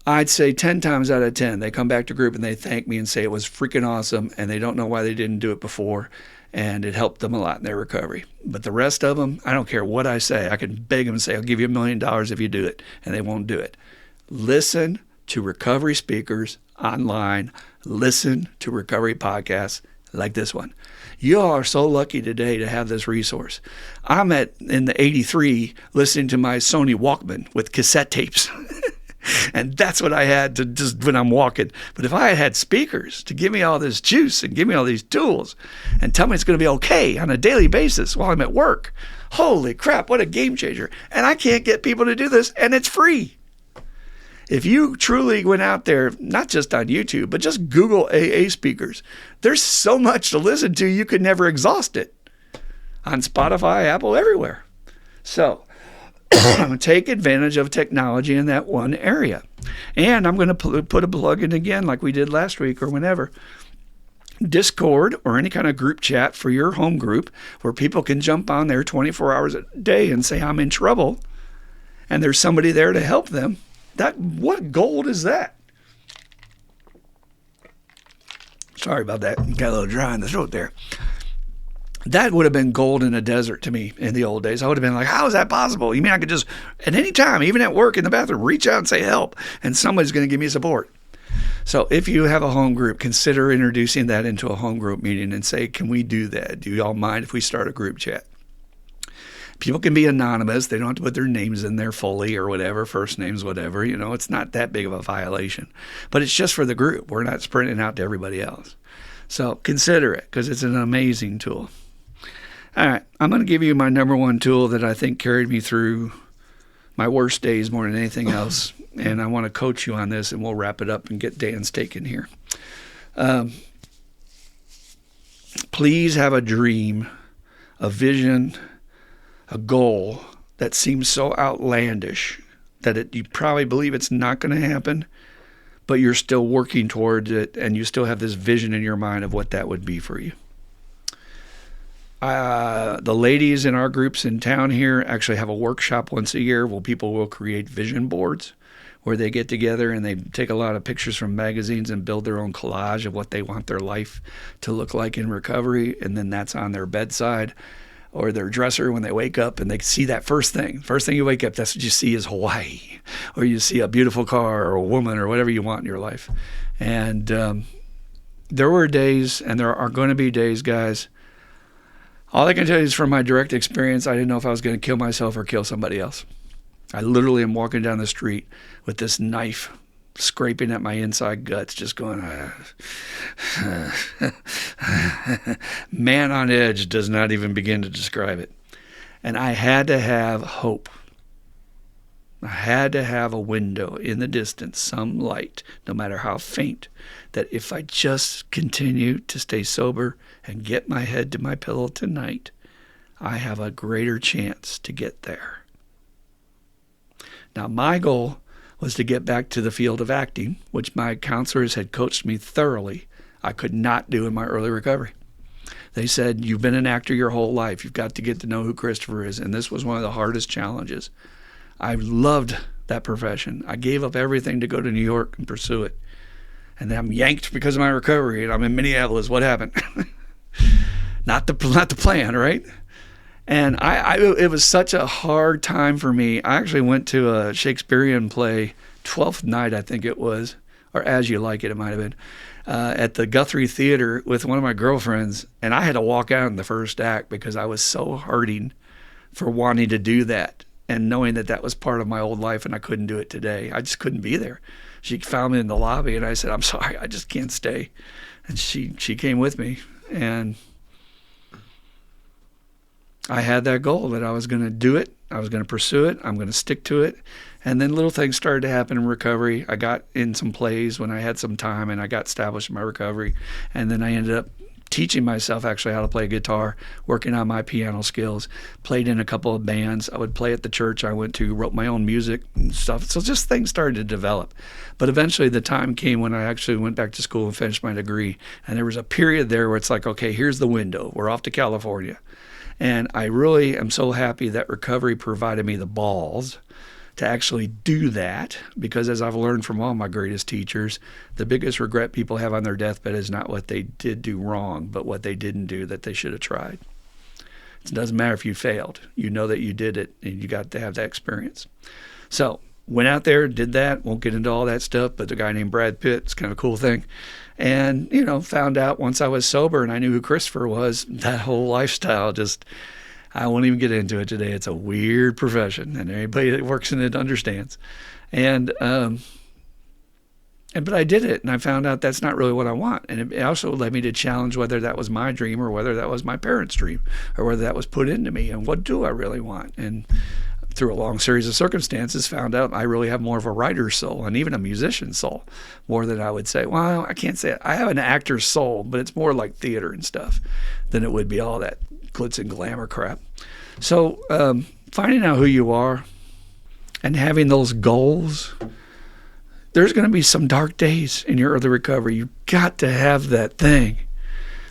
I'd say 10 times out of 10, they come back to group and they thank me and say it was freaking awesome, and they don't know why they didn't do it before, and it helped them a lot in their recovery. But the rest of them, I don't care what I say. I can beg them and say, I'll give you $1 million if you do it, and they won't do it. Listen to recovery speakers online. Listen to recovery podcasts like this one. You all are so lucky today to have this resource. I'm in the 83 listening to my Sony Walkman with cassette tapes. And that's what I had to just when I'm walking. But if I had speakers to give me all this juice and give me all these tools and tell me it's going to be okay on a daily basis while I'm at work, holy crap, what a game changer. And I can't get people to do this, and it's free. If you truly went out there, not just on YouTube, but just Google AA speakers, there's so much to listen to, you could never exhaust it. On Spotify, Apple, everywhere. So take advantage of technology in that one area. And I'm going to put a plug in again like we did last week or whenever. Discord or any kind of group chat for your home group where people can jump on there 24 hours a day and say, I'm in trouble. And there's somebody there to help them. What gold is that? Sorry about that. Got a little dry in the throat there. That would have been gold in a desert to me in the old days. I would have been like, how is that possible? You mean I could just, at any time, even at work in the bathroom, reach out and say help, and somebody's going to give me support. So if you have a home group, consider introducing that into a home group meeting and say, can we do that? Do y'all mind if we start a group chat? People can be anonymous. They don't have to put their names in there fully or whatever, first names, whatever. It's not that big of a violation. But it's just for the group. We're not sprinting out to everybody else. So consider it because it's an amazing tool. All right. I'm going to give you my number one tool that I think carried me through my worst days more than anything else. And I want to coach you on this, and we'll wrap it up and get Dan's take in here. Please have a dream, a vision, a goal that seems so outlandish that you probably believe it's not going to happen, but you're still working towards it, and you still have this vision in your mind of what that would be for you. The ladies in our groups in town here actually have a workshop once a year where people will create vision boards where they get together and they take a lot of pictures from magazines and build their own collage of what they want their life to look like in recovery, and then that's on their bedside or their dresser when they wake up, and they see that first thing. First thing you wake up, that's what you see is Hawaii, or you see a beautiful car or a woman or whatever you want in your life. And there were days, and there are going to be days, guys. All I can tell you is from my direct experience, I didn't know if I was going to kill myself or kill somebody else. I literally am walking down the street with this knife scraping at my inside guts, just going, man on edge does not even begin to describe it. And I had to have hope. I had to have a window in the distance, some light, no matter how faint, that if I just continue to stay sober and get my head to my pillow tonight, I have a greater chance to get there. Now, my goal was to get back to the field of acting, which my counselors had coached me thoroughly I could not do in my early recovery. They said, you've been an actor your whole life. You've got to get to know who Christopher is. And this was one of the hardest challenges. I loved that profession. I gave up everything to go to New York and pursue it. And then I'm yanked because of my recovery, and I'm in Minneapolis. What happened? Not the plan, right? And it was such a hard time for me. I actually went to a Shakespearean play, Twelfth Night, I think it was, or As You Like It, it might have been, at the Guthrie Theater with one of my girlfriends. And I had to walk out in the first act because I was so hurting for wanting to do that and knowing that that was part of my old life and I couldn't do it today. I just couldn't be there. She found me in the lobby and I said, I'm sorry, I just can't stay. And she came with me. And I had that goal that I was going to do it. I was going to pursue it. I'm going to stick to it. And then little things started to happen in recovery. I got in some plays when I had some time and I got established in my recovery. And then I ended up teaching myself actually how to play guitar, working on my piano skills, played in a couple of bands. I would play at the church I went to, wrote my own music and stuff. So just things started to develop. But eventually the time came when I actually went back to school and finished my degree. And there was a period there where it's like, okay, here's the window. We're off to California. And I really am so happy that recovery provided me the balls to actually do that, because as I've learned from all my greatest teachers, the biggest regret people have on their deathbed is not what they did do wrong, but what they didn't do that they should have tried. It doesn't matter if you failed. You know that you did it, and you got to have that experience. So went out there, did that. Won't get into all that stuff, but the guy named Brad Pitt, it's kind of a cool thing. And, found out once I was sober and I knew who Christopher was, that whole lifestyle just, I won't even get into it today. It's a weird profession, and anybody that works in it understands. But I did it, and I found out that's not really what I want. And it also led me to challenge whether that was my dream or whether that was my parents' dream or whether that was put into me, and what do I really want? And through a long series of circumstances, found out I really have more of a writer's soul and even a musician's soul, more than I would say. Well, I can't say it. I have an actor's soul, but it's more like theater and stuff than it would be all that glitz and glamour crap. So finding out who you are and having those goals, there's going to be some dark days in your early recovery. You've got to have that thing.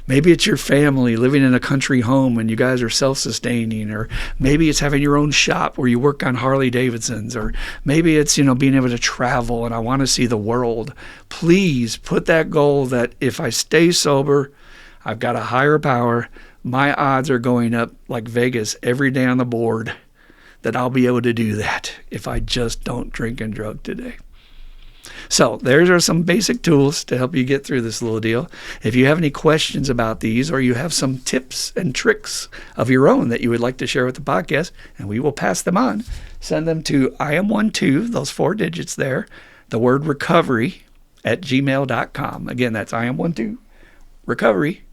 Maybe it's your family living in a country home and you guys are self-sustaining, or maybe it's having your own shop where you work on Harley Davidsons, or maybe it's, being able to travel and I want to see the world. Please put that goal that if I stay sober, I've got a higher power. My odds are going up like Vegas every day on the board that I'll be able to do that if I just don't drink and drug today. So there are some basic tools to help you get through this little deal. If you have any questions about these, or you have some tips and tricks of your own that you would like to share with the podcast, and we will pass them on, send them to IAM12, those 4 digits there, the word recovery @gmail.com. Again, that's IAM12, recovery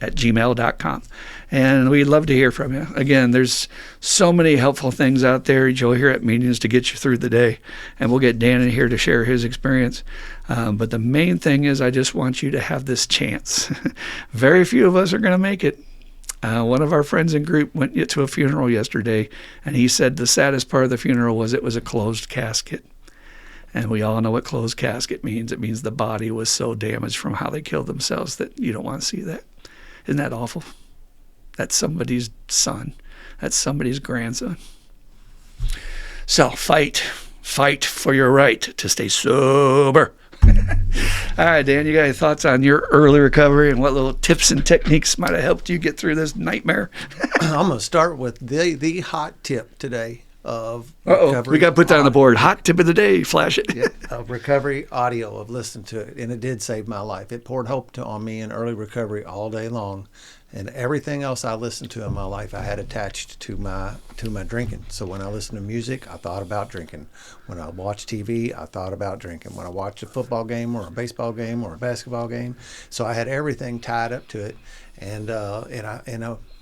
@gmail.com. And we'd love to hear from you. Again, there's so many helpful things out there you'll hear at meetings to get you through the day. And we'll get Dan in here to share his experience. But the main thing is I just want you to have this chance. Very few of us are going to make it. One of our friends in group went to a funeral yesterday, and he said the saddest part of the funeral was it was a closed casket. And we all know what closed casket means. It means the body was so damaged from how they killed themselves that you don't want to see that. Isn't that awful? That's somebody's son. That's somebody's grandson. So fight for your right to stay sober. All right, Dan, you got any thoughts on your early recovery and what little tips and techniques might have helped you get through this nightmare? I'm going to start with the hot tip today of recovery. We got to put that on the board. Hot tip of the day. Flash it. Yeah, of recovery audio. I've listened to it, and it did save my life. It poured hope on me in early recovery all day long. And everything else I listened to in my life, I had attached to my drinking. So when I listened to music, I thought about drinking. When I watched TV, I thought about drinking. When I watched a football game or a baseball game or a basketball game, so I had everything tied up to it. And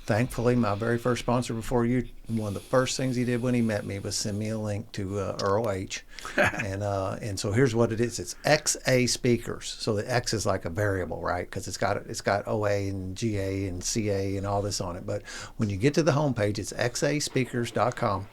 thankfully, my very first sponsor before you, one of the first things he did when he met me was send me a link to Earl H. And so here's what it is. It's XA speakers. So the X is like a variable, right? Because it's got OA and GA and CA and all this on it. But when you get to the homepage, it's xaspeakers.com.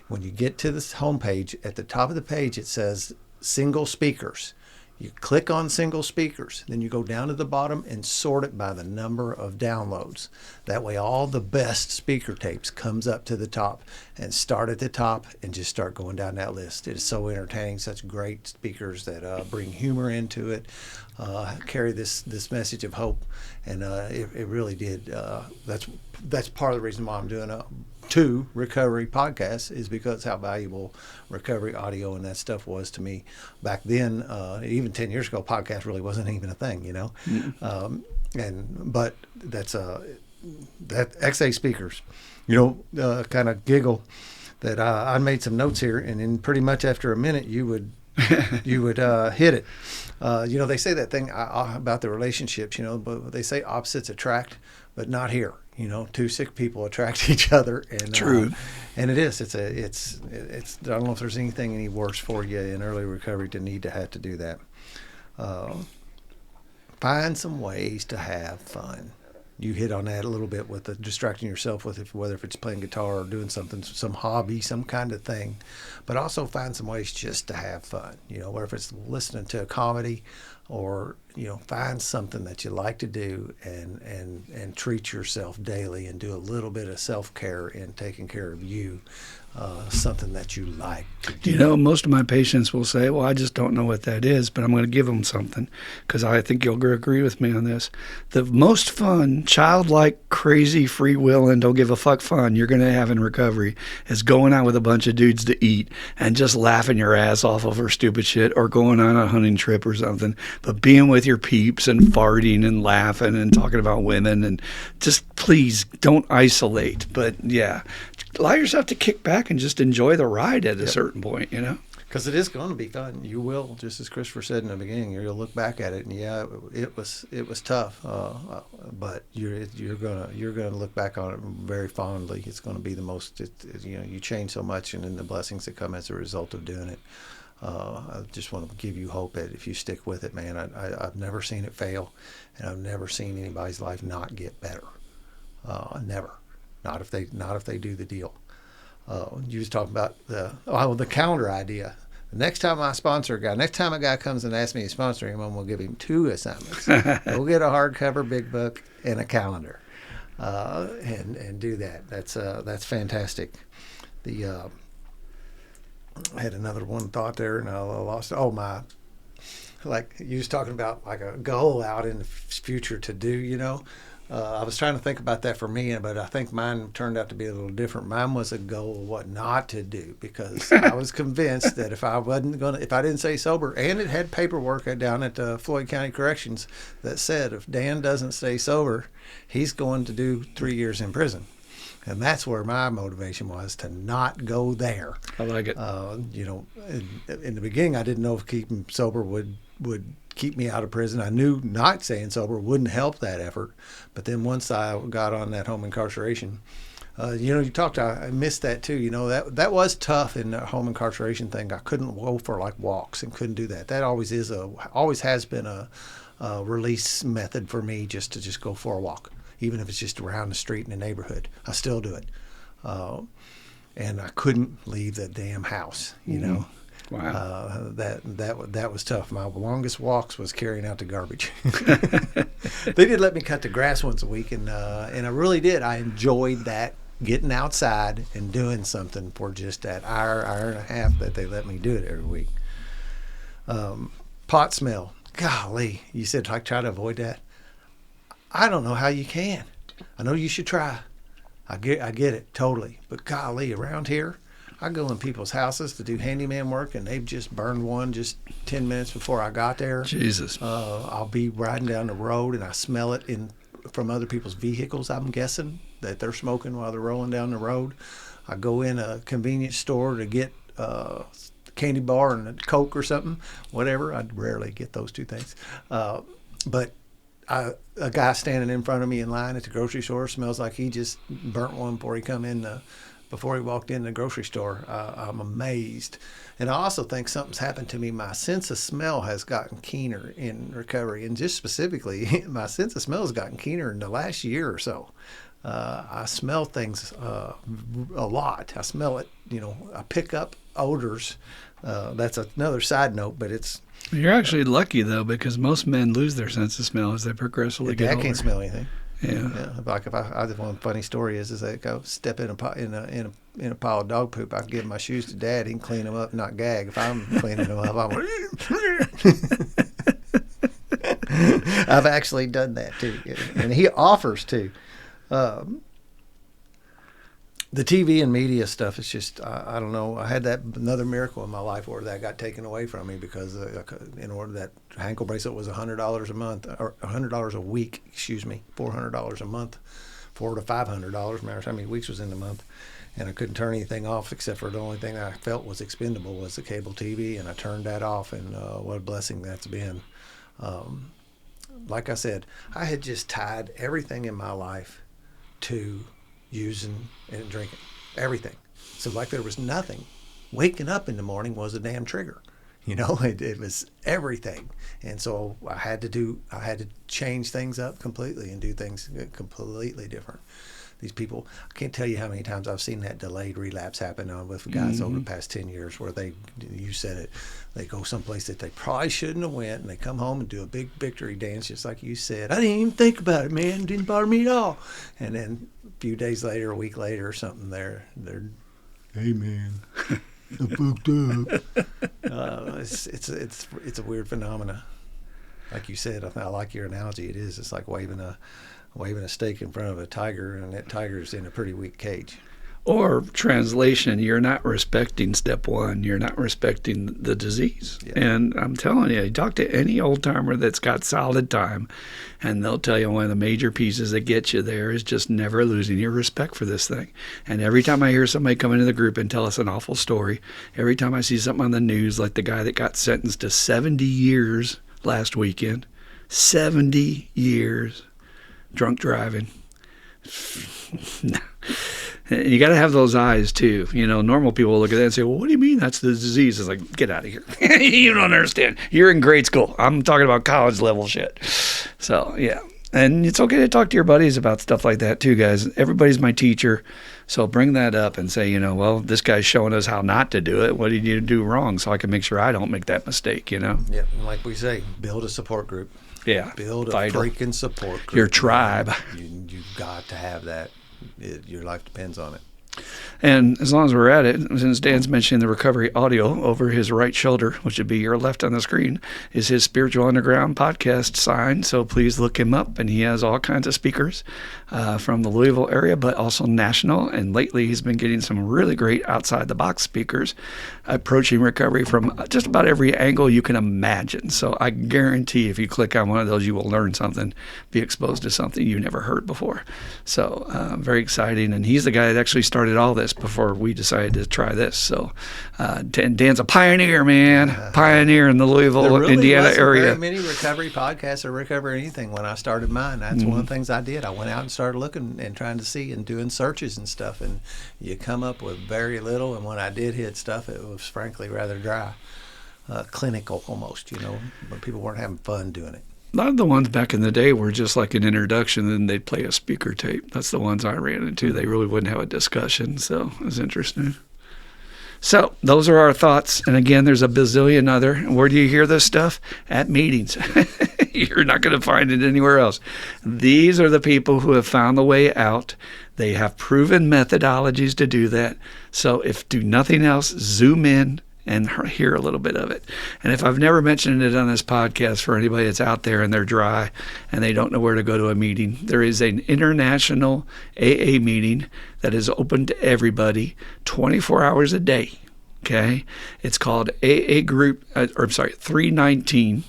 When you get to this homepage, at the top of the page, it says single speakers. You click on single speakers, then you go down to the bottom and sort it by the number of downloads. That way all the best speaker tapes comes up to the top, and start at the top and just start going down that list. It is so entertaining, such great speakers that bring humor into it, carry this message of hope, and it really did. That's part of the reason why I'm doing two recovery podcasts, is because how valuable recovery audio and that stuff was to me back then. Even 10 years ago, podcast really wasn't even a thing, you know. But that's that XA speakers, you know, kind of giggle that I made some notes here, and in pretty much after a minute you would hit it. You know, they say that thing about the relationships, you know, but they say opposites attract, but not here. You know, two sick people attract each other, and True. And it is. It's. I don't know if there's anything any worse for you in early recovery to need to have to do that. Find some ways to have fun. You hit on that a little bit with the distracting yourself with it, whether if it's playing guitar or doing something, some hobby, some kind of thing. But also find some ways just to have fun. You know, whether if it's listening to a comedy, or, you know, find something that you like to do and treat yourself daily, and do a little bit of self-care and taking care of you, something that you like to do. You know, most of my patients will say, well, I just don't know what that is, but I'm going to give them something, because I think you'll agree with me on this. The most fun, childlike, crazy, free will, and don't give a fuck fun you're going to have in recovery is going out with a bunch of dudes to eat and just laughing your ass off over stupid shit, or going on a hunting trip or something. But being with your peeps and farting and laughing and talking about women, and just please don't isolate. But yeah, allow yourself to kick back and just enjoy the ride at a certain point, you know? Because it is going to be fun. You will, just as Christopher said in the beginning, you'll look back at it, and yeah, it was tough. But you're gonna look back on it very fondly. It's going to be the most. You know, you change so much, and then the blessings that come as a result of doing it. I just want to give you hope that if you stick with it, man, I've never seen it fail, and I've never seen anybody's life not get better. Never. Not if they do the deal. You was talking about the calendar idea. The next time I sponsor a guy, next time a guy comes and asks me to sponsor him, I'm going to give him 2 assignments. Go get a hardcover big book and a calendar, and do that. That's fantastic. I had another one thought there, and I lost it. Like you was talking about, like a goal out in the future to do, you know. I was trying to think about that for me, but I think mine turned out to be a little different. Mine was a goal of what not to do, because I was convinced that if I didn't stay sober, and it had paperwork down at Floyd County Corrections that said if Dan doesn't stay sober, he's going to do 3 years in prison. And that's where my motivation was, to not go there. I like it. You know, in the beginning, I didn't know if keeping sober would keep me out of prison. I knew not staying sober wouldn't help that effort. But then once I got on that home incarceration, you know, I missed that too. You know, that was tough in the home incarceration thing. I couldn't go for like walks and couldn't do that. That always has been a release method for me, just to go for a walk. Even if it's just around the street in the neighborhood, I still do it. And I couldn't leave the damn house, you know. Wow. That was tough. My longest walks was carrying out the garbage. They did let me cut the grass once a week, and I really did. I enjoyed that, getting outside and doing something for just that hour and a half that they let me do it every week. Pot smell. Golly, you said I try to avoid that. I don't know how you can. I know you should try. I get it totally. But golly, around here, I go in people's houses to do handyman work, and they've just burned one just 10 minutes before I got there. Jesus. I'll be riding down the road, and I smell it in from other people's vehicles, I'm guessing, that they're smoking while they're rolling down the road. I go in a convenience store to get a candy bar and a Coke or something, whatever. I rarely get those two things. But a guy standing in front of me in line at the grocery store smells like he just burnt one before he walked in the grocery store. I'm amazed. And I also think something's happened to me. My sense of smell has gotten keener in recovery. And just specifically, my sense of smell has gotten keener in the last year or so. I smell things a lot. I smell it, I pick up odors. That's another side note, but it's... You're actually lucky, though, because most men lose their sense of smell as they progressively get older. I can't smell anything. Yeah. Like if I one funny story is I go step in a pile of dog poop, I can give my shoes to Dad. He can clean them up, not gag. If I'm cleaning them up, I've actually done that too, and he offers to. The TV and media stuff is just, I don't know. I had another miracle in my life where that got taken away from me because in order that ankle bracelet was $100 a month, or $100 a week, $400 a month, $400 to $500, matters how many weeks was in the month. And I couldn't turn anything off except for the only thing I felt was expendable was the cable TV, and I turned that off, and what a blessing that's been. Like I said, I had just tied everything in my life to using and drinking, everything. So like there was nothing. Waking up in the morning was a damn trigger. It was everything. And so I had to change things up completely and do things completely different. These people, I can't tell you how many times I've seen that delayed relapse happen with guys over the past 10 years where you said it, they go someplace that they probably shouldn't have went, and they come home and do a big victory dance just like you said. I didn't even think about it, man. It didn't bother me at all. And then a few days later, a week later or something, they're hey, man, I fucked up. It's a weird phenomena. Like you said, I like your analogy. It is. It's like waving a steak in front of a tiger, and that tiger's in a pretty weak cage. Or translation, you're not respecting step one. You're not respecting the disease. Yeah. And I'm telling you talk to any old timer that's got solid time, and they'll tell you one of the major pieces that gets you there is just never losing your respect for this thing. And every time I hear somebody come into the group and tell us an awful story, every time I see something on the news like the guy that got sentenced to 70 years last weekend, 70 years drunk driving. You got to have those eyes too. Normal people look at that and say, well, what do you mean that's the disease? It's like, get out of here. You don't understand. You're in grade school. I'm talking about college level shit. So, yeah. And it's okay to talk to your buddies about stuff like that too, guys. Everybody's my teacher. So bring that up and say, well, this guy's showing us how not to do it. What did you do wrong so I can make sure I don't make that mistake, Yeah, and like we say, build a support group. Yeah. Build a freaking support group. Your tribe. You've got to have that. Your life depends on it. And as long as we're at it, since Dan's mentioning the recovery audio over his right shoulder, which would be your left on the screen, is his Spiritual Underground podcast sign. So please look him up. And he has all kinds of speakers from the Louisville area, but also national. And lately he's been getting some really great outside-the-box speakers approaching recovery from just about every angle you can imagine. So I guarantee if you click on one of those, you will learn something, be exposed to something you never heard before. So very exciting. And he's the guy that actually started all this before we decided to try this. So Dan's a pioneer, man. Pioneer in the Louisville, Indiana area. There really wasn't very many recovery podcasts or recovery anything when I started mine. That's one of the things I did. I went out and started looking and trying to see and doing searches and stuff, and you come up with very little. And when I did hit stuff, it was frankly rather dry, clinical almost, but people weren't having fun doing it. A lot of the ones back in the day were just like an introduction, and they'd play a speaker tape. That's the ones I ran into. They really wouldn't have a discussion, so it was interesting. So those are our thoughts. And again, there's a bazillion other. Where do you hear this stuff? At meetings. You're not going to find it anywhere else. These are the people who have found the way out. They have proven methodologies to do that. So if do nothing else, zoom in and hear a little bit of it. And if I've never mentioned it on this podcast for anybody that's out there and they're dry and they don't know where to go to a meeting, there is an international AA meeting that is open to everybody 24 hours a day. Okay? It's called AA Group, 319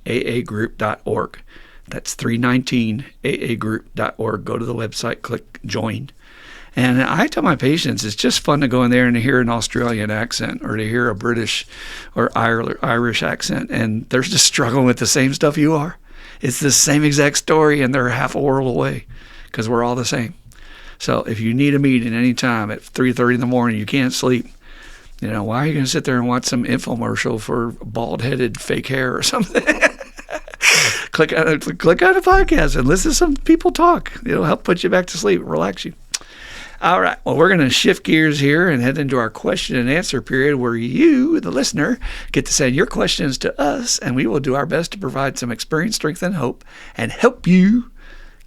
AAgroup.org. That's 319aagroup.org. Go to the website, click join. And I tell my patients it's just fun to go in there and to hear an Australian accent or to hear a British or Irish accent, and they're just struggling with the same stuff you are. It's the same exact story, and they're half a world away because we're all the same. So if you need a meeting anytime at 3:30 in the morning, you can't sleep, why are you going to sit there and watch some infomercial for bald-headed fake hair or something? Click on a podcast and listen to some people talk. It'll help put you back to sleep, relax you. All right. Well, we're going to shift gears here and head into our question and answer period where you, the listener, get to send your questions to us, and we will do our best to provide some experience, strength, and hope and help you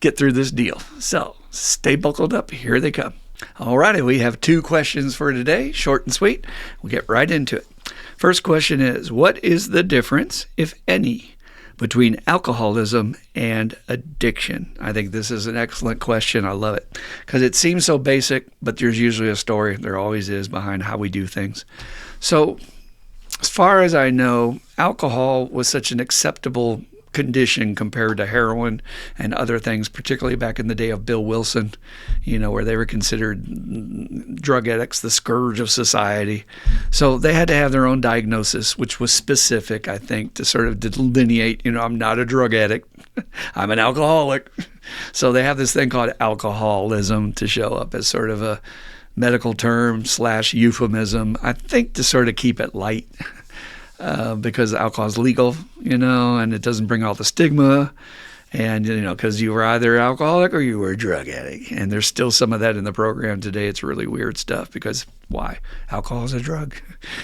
get through this deal. So stay buckled up. Here they come. All righty. We have 2 questions for today, short and sweet. We'll get right into it. First question is, what is the difference, if any, between alcoholism and addiction? I think this is an excellent question. I love it because it seems so basic, but there's usually a story. There always is behind how we do things. So as far as I know, alcohol was such an acceptable condition compared to heroin and other things, particularly back in the day of Bill Wilson, where they were considered drug addicts, the scourge of society. So they had to have their own diagnosis, which was specific, I think, to sort of delineate, I'm not a drug addict, I'm an alcoholic. So they have this thing called alcoholism to show up as sort of a medical term / euphemism, I think, to sort of keep it light. Because alcohol is legal, and it doesn't bring all the stigma, and, because you were either alcoholic or you were a drug addict. And there's still some of that in the program today. It's really weird stuff because why? Alcohol is a drug.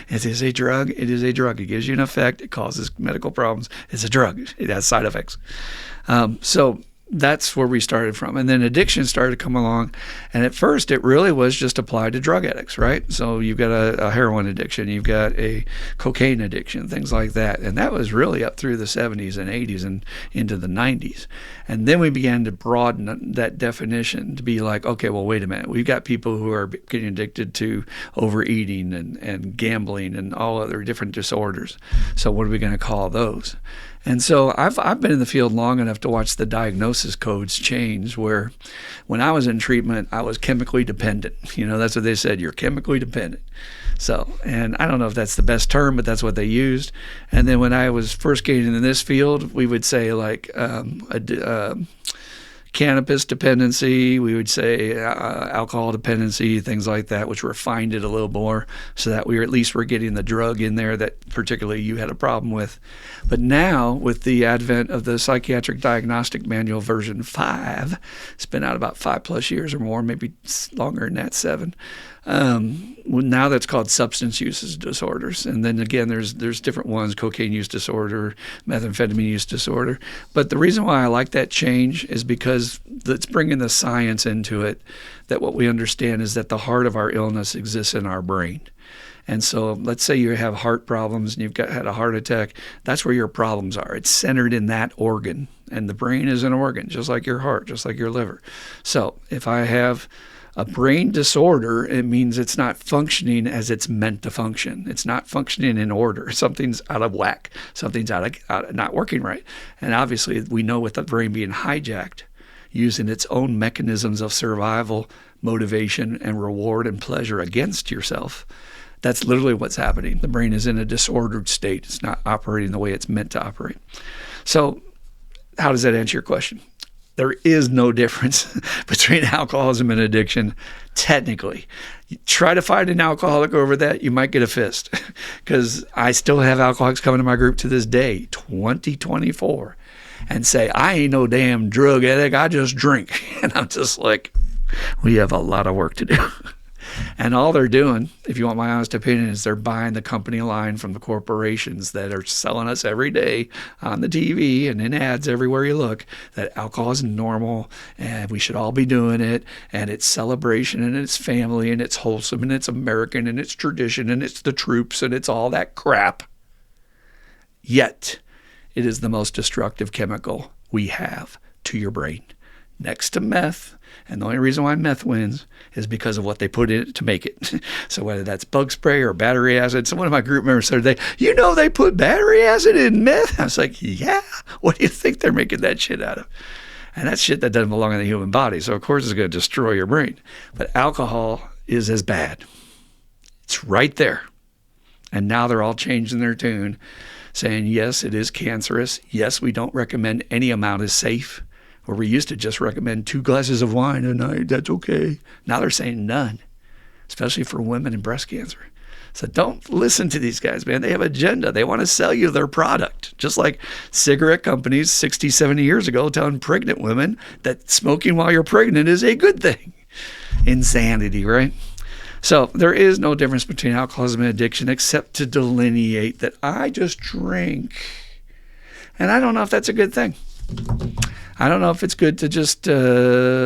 It is a drug. It is a drug. It gives you an effect. It causes medical problems. It's a drug. It has side effects. So that's where we started from. And then addiction started to come along. And at first, it really was just applied to drug addicts, right? So you've got a heroin addiction, you've got a cocaine addiction, things like that. And that was really up through the 70s and 80s and into the 90s. And then we began to broaden that definition to be like, okay, well, wait a minute. We've got people who are getting addicted to overeating and gambling and all other different disorders. So what are we going to call those? And so I've been in the field long enough to watch the diagnosis codes change, where when I was in treatment, I was chemically dependent. That's what they said, you're chemically dependent. So, and I don't know if that's the best term, but that's what they used. And then when I was first getting in this field, we would say like cannabis dependency, we would say alcohol dependency, things like that, which refined it a little more so that we were getting the drug in there that particularly you had a problem with. But now, with the advent of the Psychiatric Diagnostic Manual version 5, it's been out about 5+ years or more, maybe longer than that, 7. Now that's called substance use disorders. And then again, there's different ones, cocaine use disorder, methamphetamine use disorder. But the reason why I like that change is because it's bringing the science into it, that what we understand is that the heart of our illness exists in our brain. And so let's say you have heart problems and you've had a heart attack. That's where your problems are. It's centered in that organ. And the brain is an organ, just like your heart, just like your liver. So if I have a brain disorder, it means it's not functioning as it's meant to function. It's not functioning in order. Something's out of whack. Something's not working right. And obviously, we know with the brain being hijacked, using its own mechanisms of survival, motivation, and reward and pleasure against yourself, that's literally what's happening. The brain is in a disordered state. It's not operating the way it's meant to operate. So how does that answer your question? There is no difference between alcoholism and addiction, technically. You try to fight an alcoholic over that, you might get a fist. Because I still have alcoholics coming to my group to this day, 2024, and say, I ain't no damn drug addict, I just drink. And I'm just like, we have a lot of work to do. And all they're doing, if you want my honest opinion, is they're buying the company line from the corporations that are selling us every day on the TV and in ads everywhere you look that alcohol is normal and we should all be doing it, and it's celebration and it's family and it's wholesome and it's American and it's tradition and it's the troops and it's all that crap. Yet, it is the most destructive chemical we have to your brain. next to meth. And the only reason why meth wins is because of what they put in it to make it. So whether that's bug spray or battery acid. So one of my group members said, they put battery acid in meth? I was like, yeah. What do you think they're making that shit out of? And that's shit that doesn't belong in the human body. So of course it's going to destroy your brain. But alcohol is as bad. It's right there. And now they're all changing their tune, saying, yes, it is cancerous. Yes, we don't recommend any amount is safe. Where we used to just recommend 2 glasses of wine a night, that's okay. Now they're saying none, especially for women and breast cancer. So don't listen to these guys, man. They have an agenda. They want to sell you their product. Just like cigarette companies 60, 70 years ago telling pregnant women that smoking while you're pregnant is a good thing. Insanity, right? So there is no difference between alcoholism and addiction except to delineate that I just drink. And I don't know if that's a good thing. I don't know if it's good to just downplay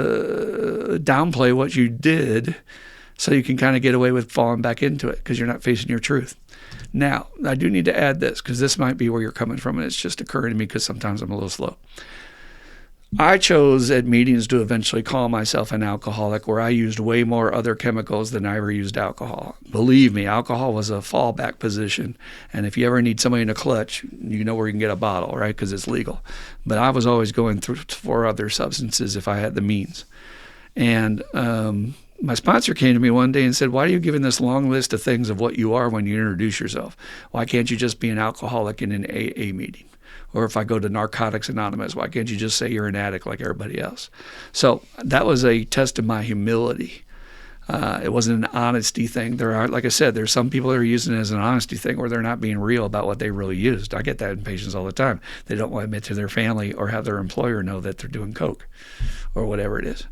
what you did so you can kind of get away with falling back into it because you're not facing your truth. Now, I do need to add this because this might be where you're coming from, and it's just occurring to me because sometimes I'm a little slow. I chose at meetings to eventually call myself an alcoholic where I used way more other chemicals than I ever used alcohol. Believe me, alcohol was a fallback position. And if you ever need somebody in a clutch, you know where you can get a bottle, right? Because it's legal. But I was always going through for other substances if I had the means. And my sponsor came to me one day and said, why are you giving this long list of things of what you are when you introduce yourself? Why can't you just be an alcoholic in an AA meeting? Or if I go to Narcotics Anonymous, why can't you just say you're an addict like everybody else? So that was a test of my humility. It wasn't an honesty thing. There are, like I said, there's some people that are using it as an honesty thing where they're not being real about what they really used. I get that in patients all the time. They don't want to admit to their family or have their employer know that they're doing coke or whatever it is.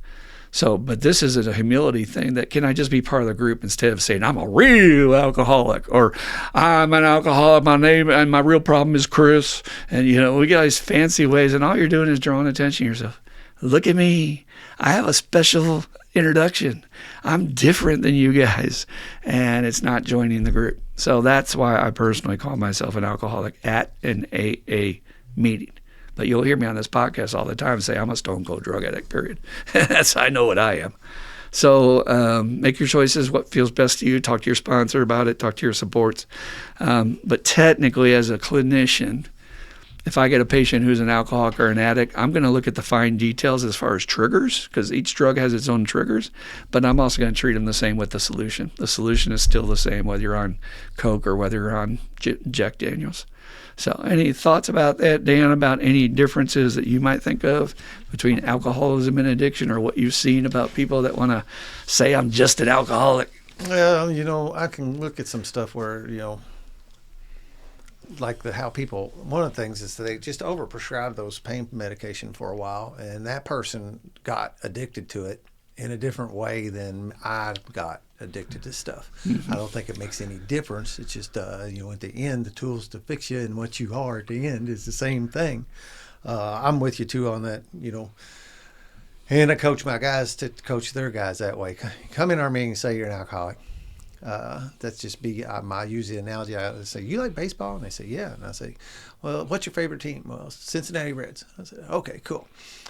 So, but this is a humility thing that can I just be part of the group instead of saying I'm a real alcoholic or I'm an alcoholic, my name and my real problem is Chris. And, we got these fancy ways and all you're doing is drawing attention to yourself. Look at me. I have a special introduction. I'm different than you guys. And it's not joining the group. So that's why I personally call myself an alcoholic at an AA meeting. But you'll hear me on this podcast all the time say I'm a stone cold drug addict, period. I know what I am. So make your choices, what feels best to you. Talk to your sponsor about it. Talk to your supports. But technically, as a clinician, if I get a patient who's an alcoholic or an addict, I'm going to look at the fine details as far as triggers, because each drug has its own triggers. But I'm also going to treat them the same with the solution. The solution is still the same, whether you're on Coke or whether you're on Jack Daniels. So any thoughts about that, Dan, about any differences that you might think of between alcoholism and addiction or what you've seen about people that want to say I'm just an alcoholic? Well, I can look at some stuff where, like how people, one of the things is that they just overprescribe those pain medication for a while, and that person got addicted to it in a different way than I got addicted to stuff. Mm-hmm. I don't think it makes any difference. It's just, at the end, the tools to fix you and what you are at the end is the same thing. I'm with you, too, on that, and I coach my guys to coach their guys that way. Come in our meeting and say you're an alcoholic. That's just I use the analogy. I say, you like baseball? And they say, yeah. And I say, well, what's your favorite team? Well, Cincinnati Reds. I said, okay, cool.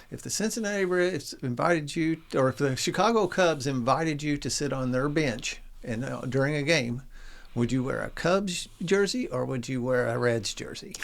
If the Cincinnati Reds invited you, or if the Chicago Cubs invited you to sit on their bench and during a game, would you wear a Cubs jersey or would you wear a Reds jersey?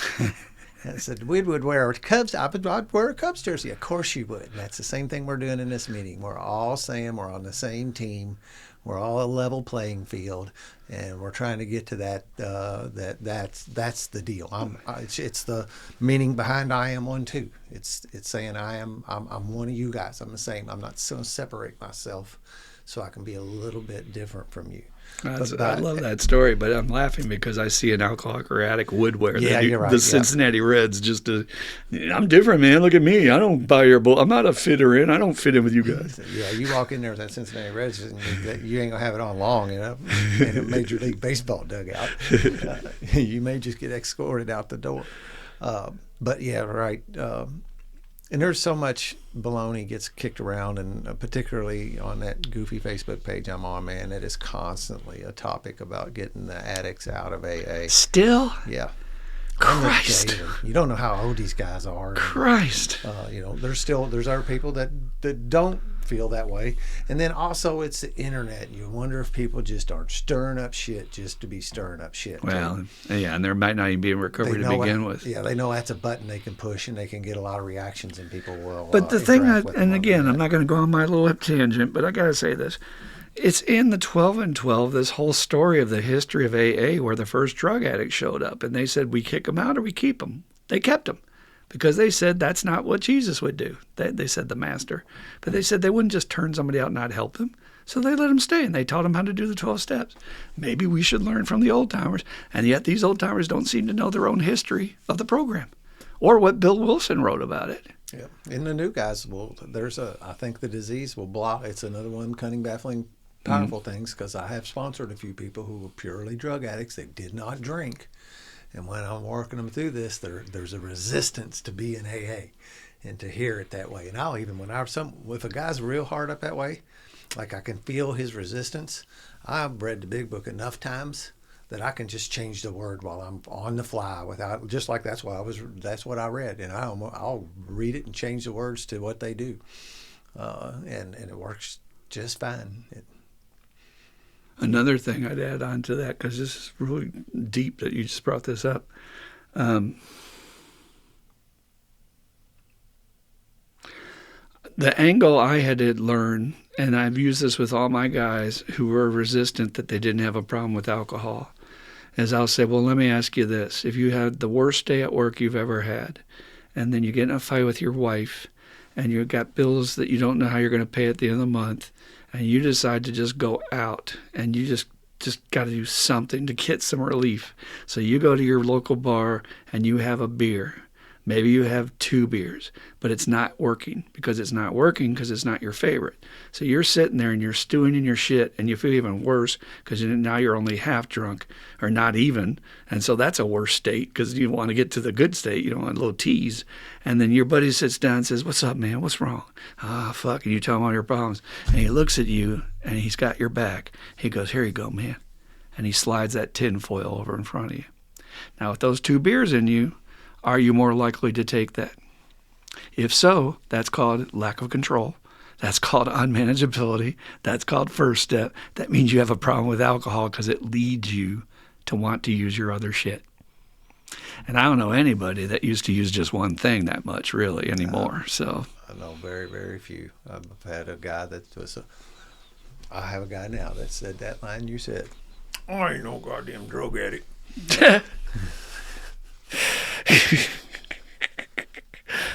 And I said, we would wear a Cubs. I'd wear a Cubs jersey. Of course you would. And that's the same thing we're doing in this meeting. We're all saying we're on the same team. We're all a level playing field, and we're trying to get to that. That's the deal. It's the meaning behind I am one too. It's saying I'm one of you guys. I'm the same. I'm not going to separate myself so I can be a little bit different from you. I love that story, but I'm laughing because I see an alcoholic or addict would wear you're right, the Cincinnati Reds. I'm different, man. Look at me. I don't buy your bull. I'm not a fitter in. I don't fit in with you guys. Yeah, you walk in there with that Cincinnati Reds, and you ain't gonna have it on long, in a Major League Baseball dugout. You may just get escorted out the door. But yeah, right. And there's so much baloney gets kicked around, and particularly on that goofy Facebook page I'm on, man, it is constantly a topic about getting the addicts out of AA. Still? Yeah. Christ. Daily. You don't know how old these guys are. Christ. There's other people that don't feel that way. And then also it's the internet. You wonder if people just aren't stirring up shit just to be stirring up shit. Well, yeah, and there might not even be a recovery to begin with. Yeah, they know that's a button they can push, and they can get a lot of reactions, and people will. But the thing, and again, I'm not going to go on my little tangent, but I got to say this. It's in the 12 and 12, this whole story of the history of AA, where the first drug addict showed up, and they said, we kick them out or we keep them. They kept them because they said that's not what Jesus would do. They said the master. But they said they wouldn't just turn somebody out and not help them. So they let them stay, and they taught them how to do the 12 steps. Maybe we should learn from the old-timers, and yet these old-timers don't seem to know their own history of the program or what Bill Wilson wrote about it. Yeah, and the new guys I think the disease will block. It's another one, cunning, baffling, powerful things, because I have sponsored a few people who were purely drug addicts. They did not drink, and when I'm working them through this, there's a resistance to be in AA and to hear it that way. And I'll even if a guy's real hard up that way, like I can feel his resistance. I've read the big book enough times that I can just change the word while I'm on the fly without, just like that's what I read, and I'll read it and change the words to what they do, and it works just fine. Another thing I'd add on to that, because this is really deep that you just brought this up. The angle I had to learn, and I've used this with all my guys who were resistant that they didn't have a problem with alcohol, is I'll say, well, let me ask you this. If you had the worst day at work you've ever had, and then you get in a fight with your wife, and you've got bills that you don't know how you're going to pay at the end of the month, and you decide to just go out, and you just got to do something to get some relief. So you go to your local bar, and you have a beer. Maybe you have 2 beers, but it's not working because it's not your favorite. So you're sitting there and you're stewing in your shit, and you feel even worse because now you're only half drunk or not even. And so that's a worse state because you want to get to the good state. You don't want a little tease. And then your buddy sits down and says, what's up, man? What's wrong? Fuck. And you tell him all your problems. And he looks at you and he's got your back. He goes, here you go, man. And he slides that tin foil over in front of you. Now, with those 2 beers in you, are you more likely to take that? If so, that's called lack of control. That's called unmanageability. That's called first step. That means you have a problem with alcohol because it leads you to want to use your other shit. And I don't know anybody that used to use just one thing that much, really, anymore. So I know very, very few. I've had a guy I have a guy now that said that line you said. I ain't no goddamn drug addict.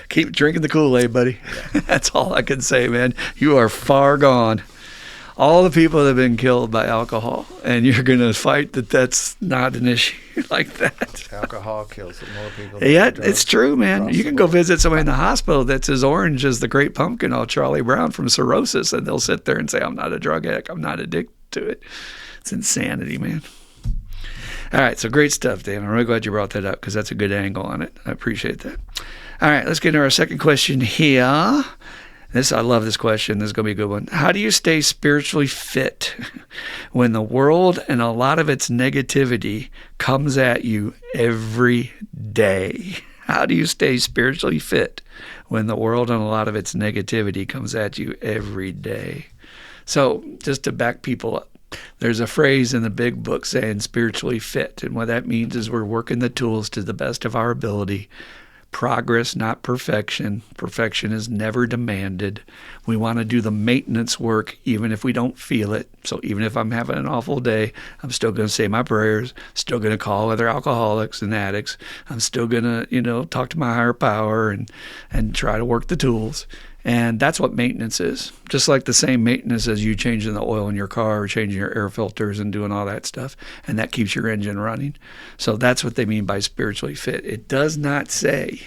Keep drinking the Kool-Aid, buddy. Yeah. That's all I can say, man. You are far gone. All the people that have been killed by alcohol, and you're going to fight that's not an issue like that. Alcohol kills more people. Yeah, it's true, man. You can go visit somebody in the hospital that's as orange as the Great Pumpkin or Charlie Brown from cirrhosis, and they'll sit there and say, I'm not a drug addict. I'm not addicted to it. It's insanity, man. All right, so great stuff, Dan. I'm really glad you brought that up because that's a good angle on it. I appreciate that. All right, let's get into our second question here. I love this question. This is going to be a good one. How do you stay spiritually fit when the world and a lot of its negativity comes at you every day? How do you stay spiritually fit when the world and a lot of its negativity comes at you every day? So just to back people up, there's a phrase in the big book saying spiritually fit. And what that means is we're working the tools to the best of our ability. Progress, not perfection. Perfection is never demanded. We want to do the maintenance work even if we don't feel it. So even if I'm having an awful day, I'm still going to say my prayers, still going to call other alcoholics and addicts. I'm still going to, talk to my higher power and try to work the tools. And that's what maintenance is. Just like the same maintenance as you changing the oil in your car or changing your air filters and doing all that stuff. And that keeps your engine running. So that's what they mean by spiritually fit. It does not say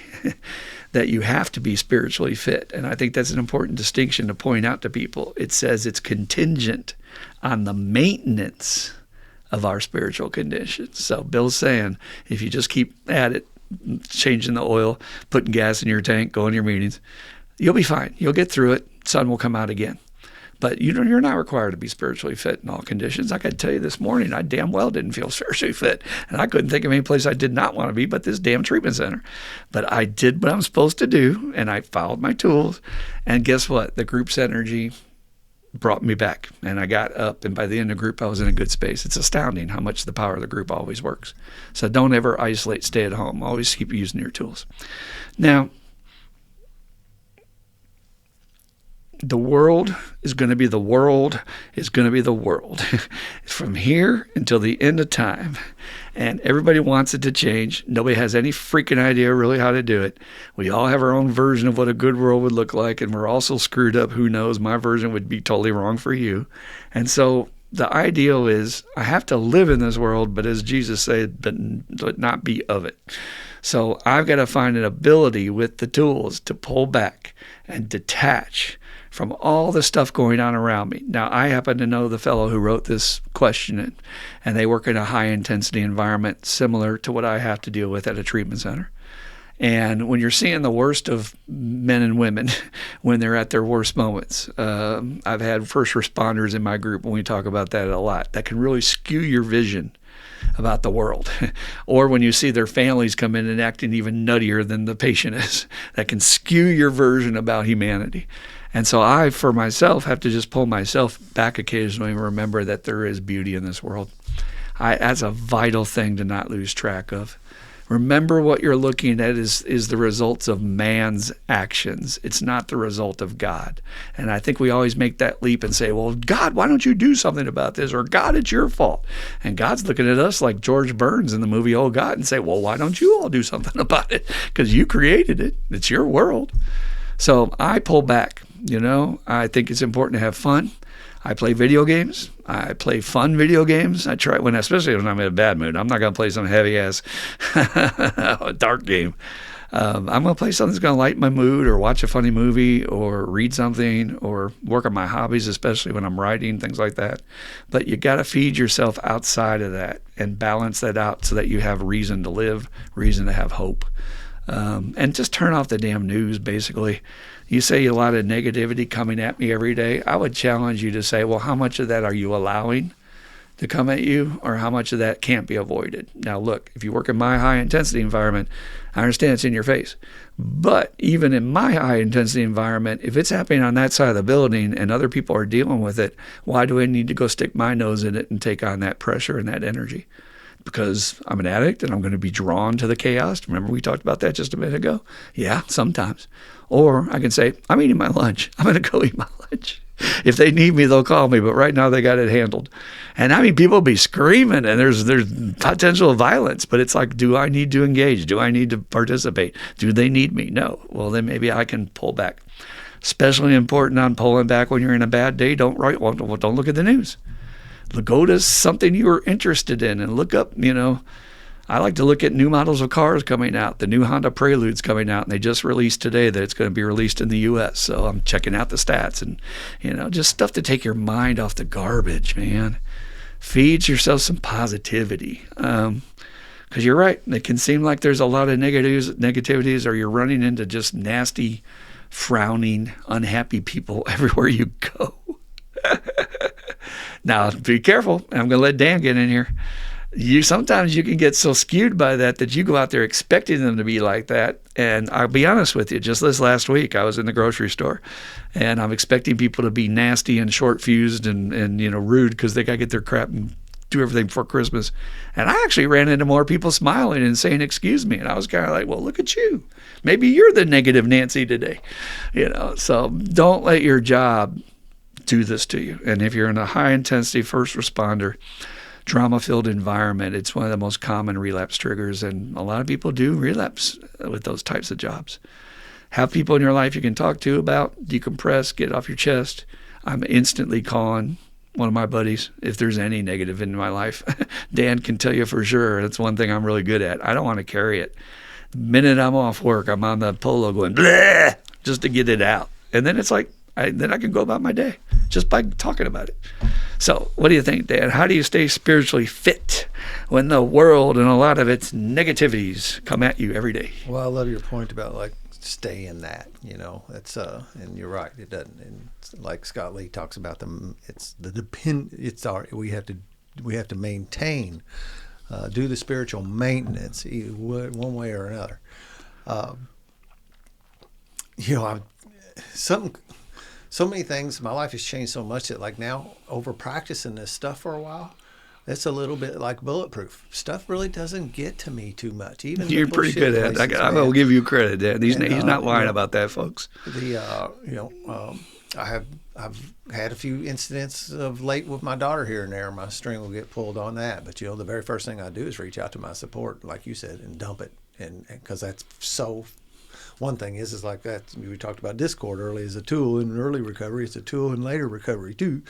that you have to be spiritually fit. And I think that's an important distinction to point out to people. It says it's contingent on the maintenance of our spiritual conditions. So Bill's saying if you just keep at it, changing the oil, putting gas in your tank, going to your meetings, you'll be fine. You'll get through it. Sun will come out again. But you're not required to be spiritually fit in all conditions. I could tell you this morning, I damn well didn't feel spiritually fit. And I couldn't think of any place I did not want to be but this damn treatment center. But I did what I'm supposed to do, and I followed my tools. And guess what? The group's energy brought me back. And I got up, and by the end of the group, I was in a good space. It's astounding how much the power of the group always works. So don't ever isolate, stay at home. Always keep using your tools. Now, the world is going to be the world is going to be the world from here until the end of time. And everybody wants it to change. Nobody has any freaking idea really how to do it. We all have our own version of what a good world would look like, and we're also screwed up. Who knows? My version would be totally wrong for you. And so the ideal is I have to live in this world, but as Jesus said, but not be of it. So I've got to find an ability with the tools to pull back and detach from all the stuff going on around me. Now, I happen to know the fellow who wrote this question, and they work in a high-intensity environment similar to what I have to deal with at a treatment center. And when you're seeing the worst of men and women when they're at their worst moments, I've had first responders in my group, and we talk about that a lot, that can really skew your vision about the world. Or when you see their families come in and acting even nuttier than the patient is, that can skew your version about humanity. And so I, for myself, have to just pull myself back occasionally and remember that there is beauty in this world. That's a vital thing to not lose track of. Remember what you're looking at is the results of man's actions. It's not the result of God. And I think we always make that leap and say, well, God, why don't you do something about this? Or God, it's your fault. And God's looking at us like George Burns in the movie Oh God and say, well, why don't you all do something about it? Because you created it. It's your world. So I pull back. I think it's important to have fun. I play video games. I play fun video games. I try especially when I'm in a bad mood. I'm not going to play some heavy ass dark game. I'm going to play something that's going to lighten my mood, or watch a funny movie, or read something, or work on my hobbies, especially when I'm writing, things like that. But you got to feed yourself outside of that and balance that out so that you have reason to live, reason to have hope. And just turn off the damn news, basically. You say a lot of negativity coming at me every day. I would challenge you to say, well, how much of that are you allowing to come at you, or how much of that can't be avoided? Now, look, if you work in my high-intensity environment, I understand it's in your face. But even in my high-intensity environment, if it's happening on that side of the building and other people are dealing with it, why do I need to go stick my nose in it and take on that pressure and that energy? Because I'm an addict and I'm going to be drawn to the chaos. Remember we talked about that just a minute ago? Yeah, sometimes. Or I can say, I'm eating my lunch. I'm going to go eat my lunch. If they need me, they'll call me. But right now they got it handled. And I mean, people will be screaming and there's potential violence. But it's like, do I need to engage? Do I need to participate? Do they need me? No. Well, then maybe I can pull back. Especially important on pulling back when you're in a bad day. Don't look at the news. Go to something you're interested in and look up, I like to look at new models of cars coming out. The new Honda Prelude's coming out, and they just released today that it's going to be released in the U.S. So I'm checking out the stats and, just stuff to take your mind off the garbage, man. Feed yourself some positivity. Because you're right. It can seem like there's a lot of negativities, or you're running into just nasty, frowning, unhappy people everywhere you go. Now, be careful. I'm going to let Dan get in here. Sometimes you can get so skewed by that you go out there expecting them to be like that. And I'll be honest with you, just this last week, I was in the grocery store, and I'm expecting people to be nasty and short-fused and rude because they got to get their crap and do everything before Christmas. And I actually ran into more people smiling and saying, excuse me. And I was kind of like, well, look at you. Maybe you're the negative Nancy today. So don't let your job do this to you. And if you're in a high-intensity first responder, drama-filled environment, it's one of the most common relapse triggers, and a lot of people do relapse with those types of jobs. Have people in your life you can talk to about, decompress, get it off your chest. I'm instantly calling one of my buddies if there's any negative in my life. Dan can tell you for sure. That's one thing I'm really good at. I don't want to carry it. The minute I'm off work, I'm on the polo going, bleh, just to get it out. And then it's like, then I can go about my day just by talking about it. So what do you think, Dan? How do you stay spiritually fit when the world and a lot of its negativities come at you every day? Well, I love your point about like stay in that. That's and you're right, it doesn't. And like Scott Lee talks about them, it's the depend. It's our we have to maintain, do the spiritual maintenance one way or another. So many things. My life has changed so much that like now, over practicing this stuff for a while, it's a little bit like bulletproof. Stuff really doesn't get to me too much. Even you're pretty good at it. I will give you credit, Dan. He's not lying about that, folks. I've had a few incidents of late with my daughter here and there. My string will get pulled on that, but the very first thing I do is reach out to my support, like you said, and dump it, and because that's so. One thing is like that. We talked about Discord early as a tool in early recovery. It's a tool in later recovery too,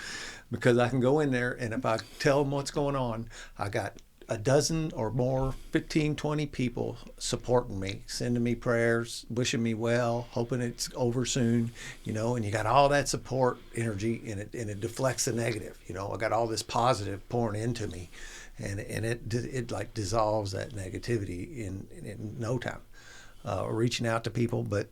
because I can go in there and if I tell them what's going on, I got a dozen or more, 15, 20 people supporting me, sending me prayers, wishing me well, hoping it's over soon, and you got all that support energy and it deflects the negative. I got all this positive pouring into me, and it like dissolves that negativity in no time. Reaching out to people, but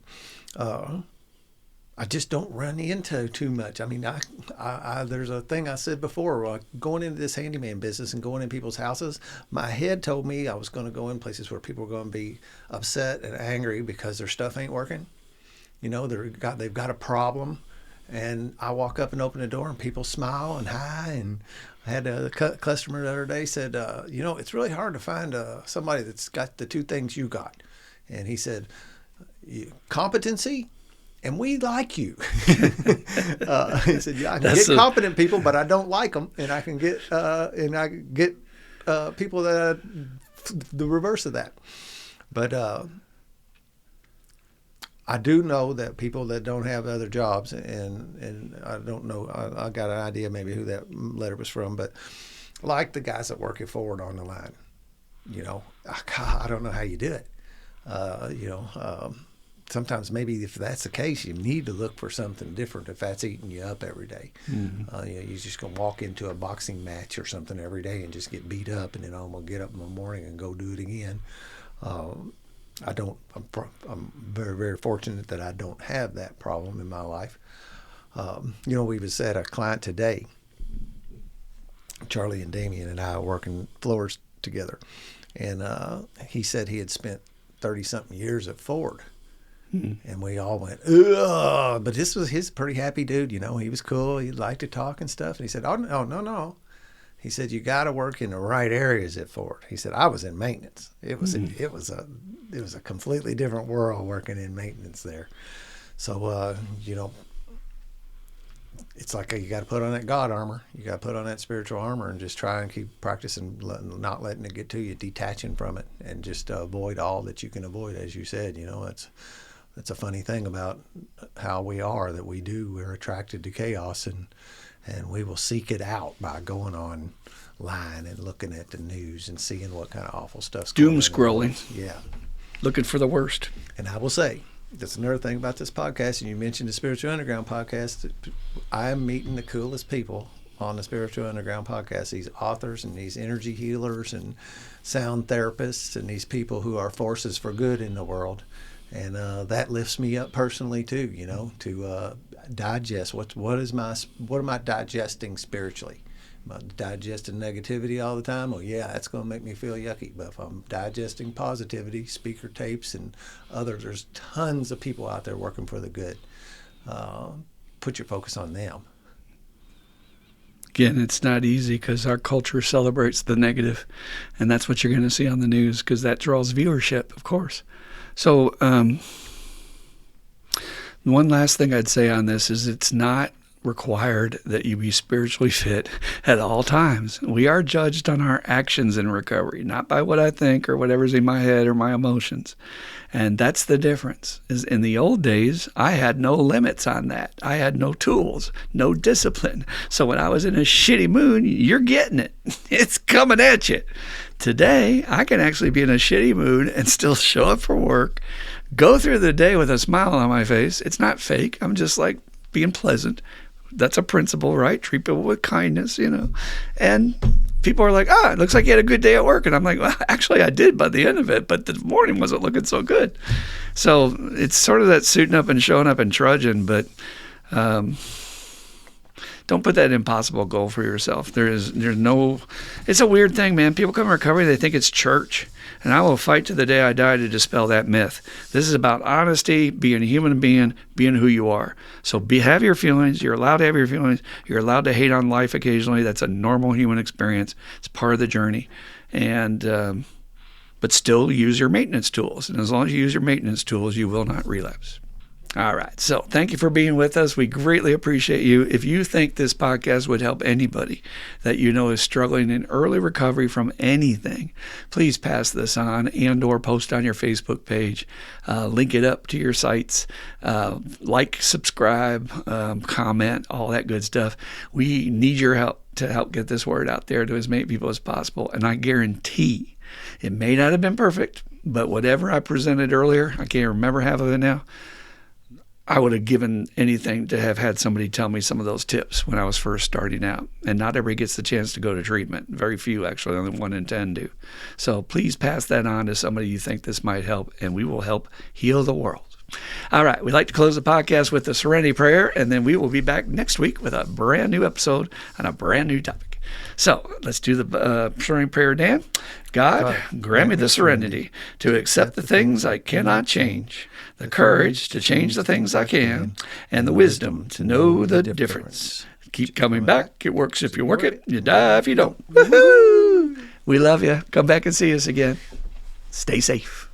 I just don't run into too much. I mean, I there's a thing I said before, like going into this handyman business and going in people's houses, my head told me I was going to go in places where people are going to be upset and angry because their stuff ain't working. They've got a problem, and I walk up and open the door and people smile and hi. And I had a customer the other day said, it's really hard to find somebody that's got the two things you got. And he said, competency, and we like you. He said, yeah, I can get competent people, but I don't like them. And I can get people that the reverse of that. But I do know that people that don't have other jobs, and I don't know, I got an idea maybe who that letter was from, but like the guys that work at Forward on the line, I don't know how you do it. Sometimes maybe if that's the case, you need to look for something different if that's eating you up every day. Mm-hmm. You're just going to walk into a boxing match or something every day and just get beat up, and then I'm going to get up in the morning and go do it again. I'm very, very fortunate that I don't have that problem in my life. We was at a client today, Charlie and Damien and I are working floors together, and he said he had spent 30-something years at Ford. And we all went, ugh. But this was his pretty happy dude, he was cool. He liked to talk and stuff. And he said, oh, no. He said, you got to work in the right areas at Ford. He said, I was in maintenance. It was a completely different world working in maintenance there. So, it's like you got to put on that God armor. You got to put on that spiritual armor and just try and keep practicing, not letting it get to you, detaching from it, and just avoid all that you can avoid. As you said, that's a funny thing about how we are, that we're attracted to chaos, and we will seek it out by going online and looking at the news and seeing what kind of awful stuff's going on. Doom scrolling. Yeah. Looking for the worst. And I will say, that's another thing about this podcast, and you mentioned the Spiritual Underground podcast. I'm meeting the coolest people on the Spiritual Underground podcast, these authors and these energy healers and sound therapists and these people who are forces for good in the world. And that lifts me up personally too, to digest what am I digesting spiritually? Am I digesting negativity all the time? Well, yeah, that's going to make me feel yucky. But if I'm digesting positivity, speaker tapes and others, there's tons of people out there working for the good. Put your focus on them. Again, it's not easy because our culture celebrates the negative, and that's what you're going to see on the news because that draws viewership, of course. So one last thing I'd say on this is it's not required that you be spiritually fit at all times. We are judged on our actions in recovery, not by what I think or whatever's in my head or my emotions. And that's the difference. Is in the old days, I had no limits on that. I had no tools, no discipline. So when I was in a shitty mood, you're getting it. It's coming at you. Today, I can actually be in a shitty mood and still show up for work, go through the day with a smile on my face. It's not fake. I'm just like being pleasant. That's a principle, right? Treat people with kindness, and people are like, it looks like you had a good day at work. And I'm like, well, actually I did by the end of it, but the morning wasn't looking so good. So it's sort of that suiting up and showing up and trudging, but don't put that impossible goal for yourself. There's no, it's a weird thing, man. People come in recovery, they think it's church. And I will fight to the day I die to dispel that myth. This is about honesty, being a human being, being who you are. So have your feelings. You're allowed to have your feelings. You're allowed to hate on life occasionally. That's a normal human experience. It's part of the journey. And but still use your maintenance tools. And as long as you use your maintenance tools, you will not relapse. All right. So thank you for being with us. We greatly appreciate you. If you think this podcast would help anybody that you know is struggling in early recovery from anything, please pass this on and or post on your Facebook page. Link it up to your sites. Like, subscribe, comment, all that good stuff. We need your help to help get this word out there to as many people as possible. And I guarantee it may not have been perfect, but whatever I presented earlier, I can't remember half of it now, I would have given anything to have had somebody tell me some of those tips when I was first starting out. And not everybody gets the chance to go to treatment. Very few, actually, only 1 in 10 do. So please pass that on to somebody you think this might help, and we will help heal the world. All right, we'd like to close the podcast with the Serenity Prayer, and then we will be back next week with a brand new episode on a brand new topic. So let's do the Serenity Prayer, Dan. God, grant me the serenity to accept the things I cannot change, the courage to change the things I can, and the wisdom to know the difference. Keep coming back. It works if you work it. You die if you don't. Woo-hoo! We love you. Come back and see us again. Stay safe.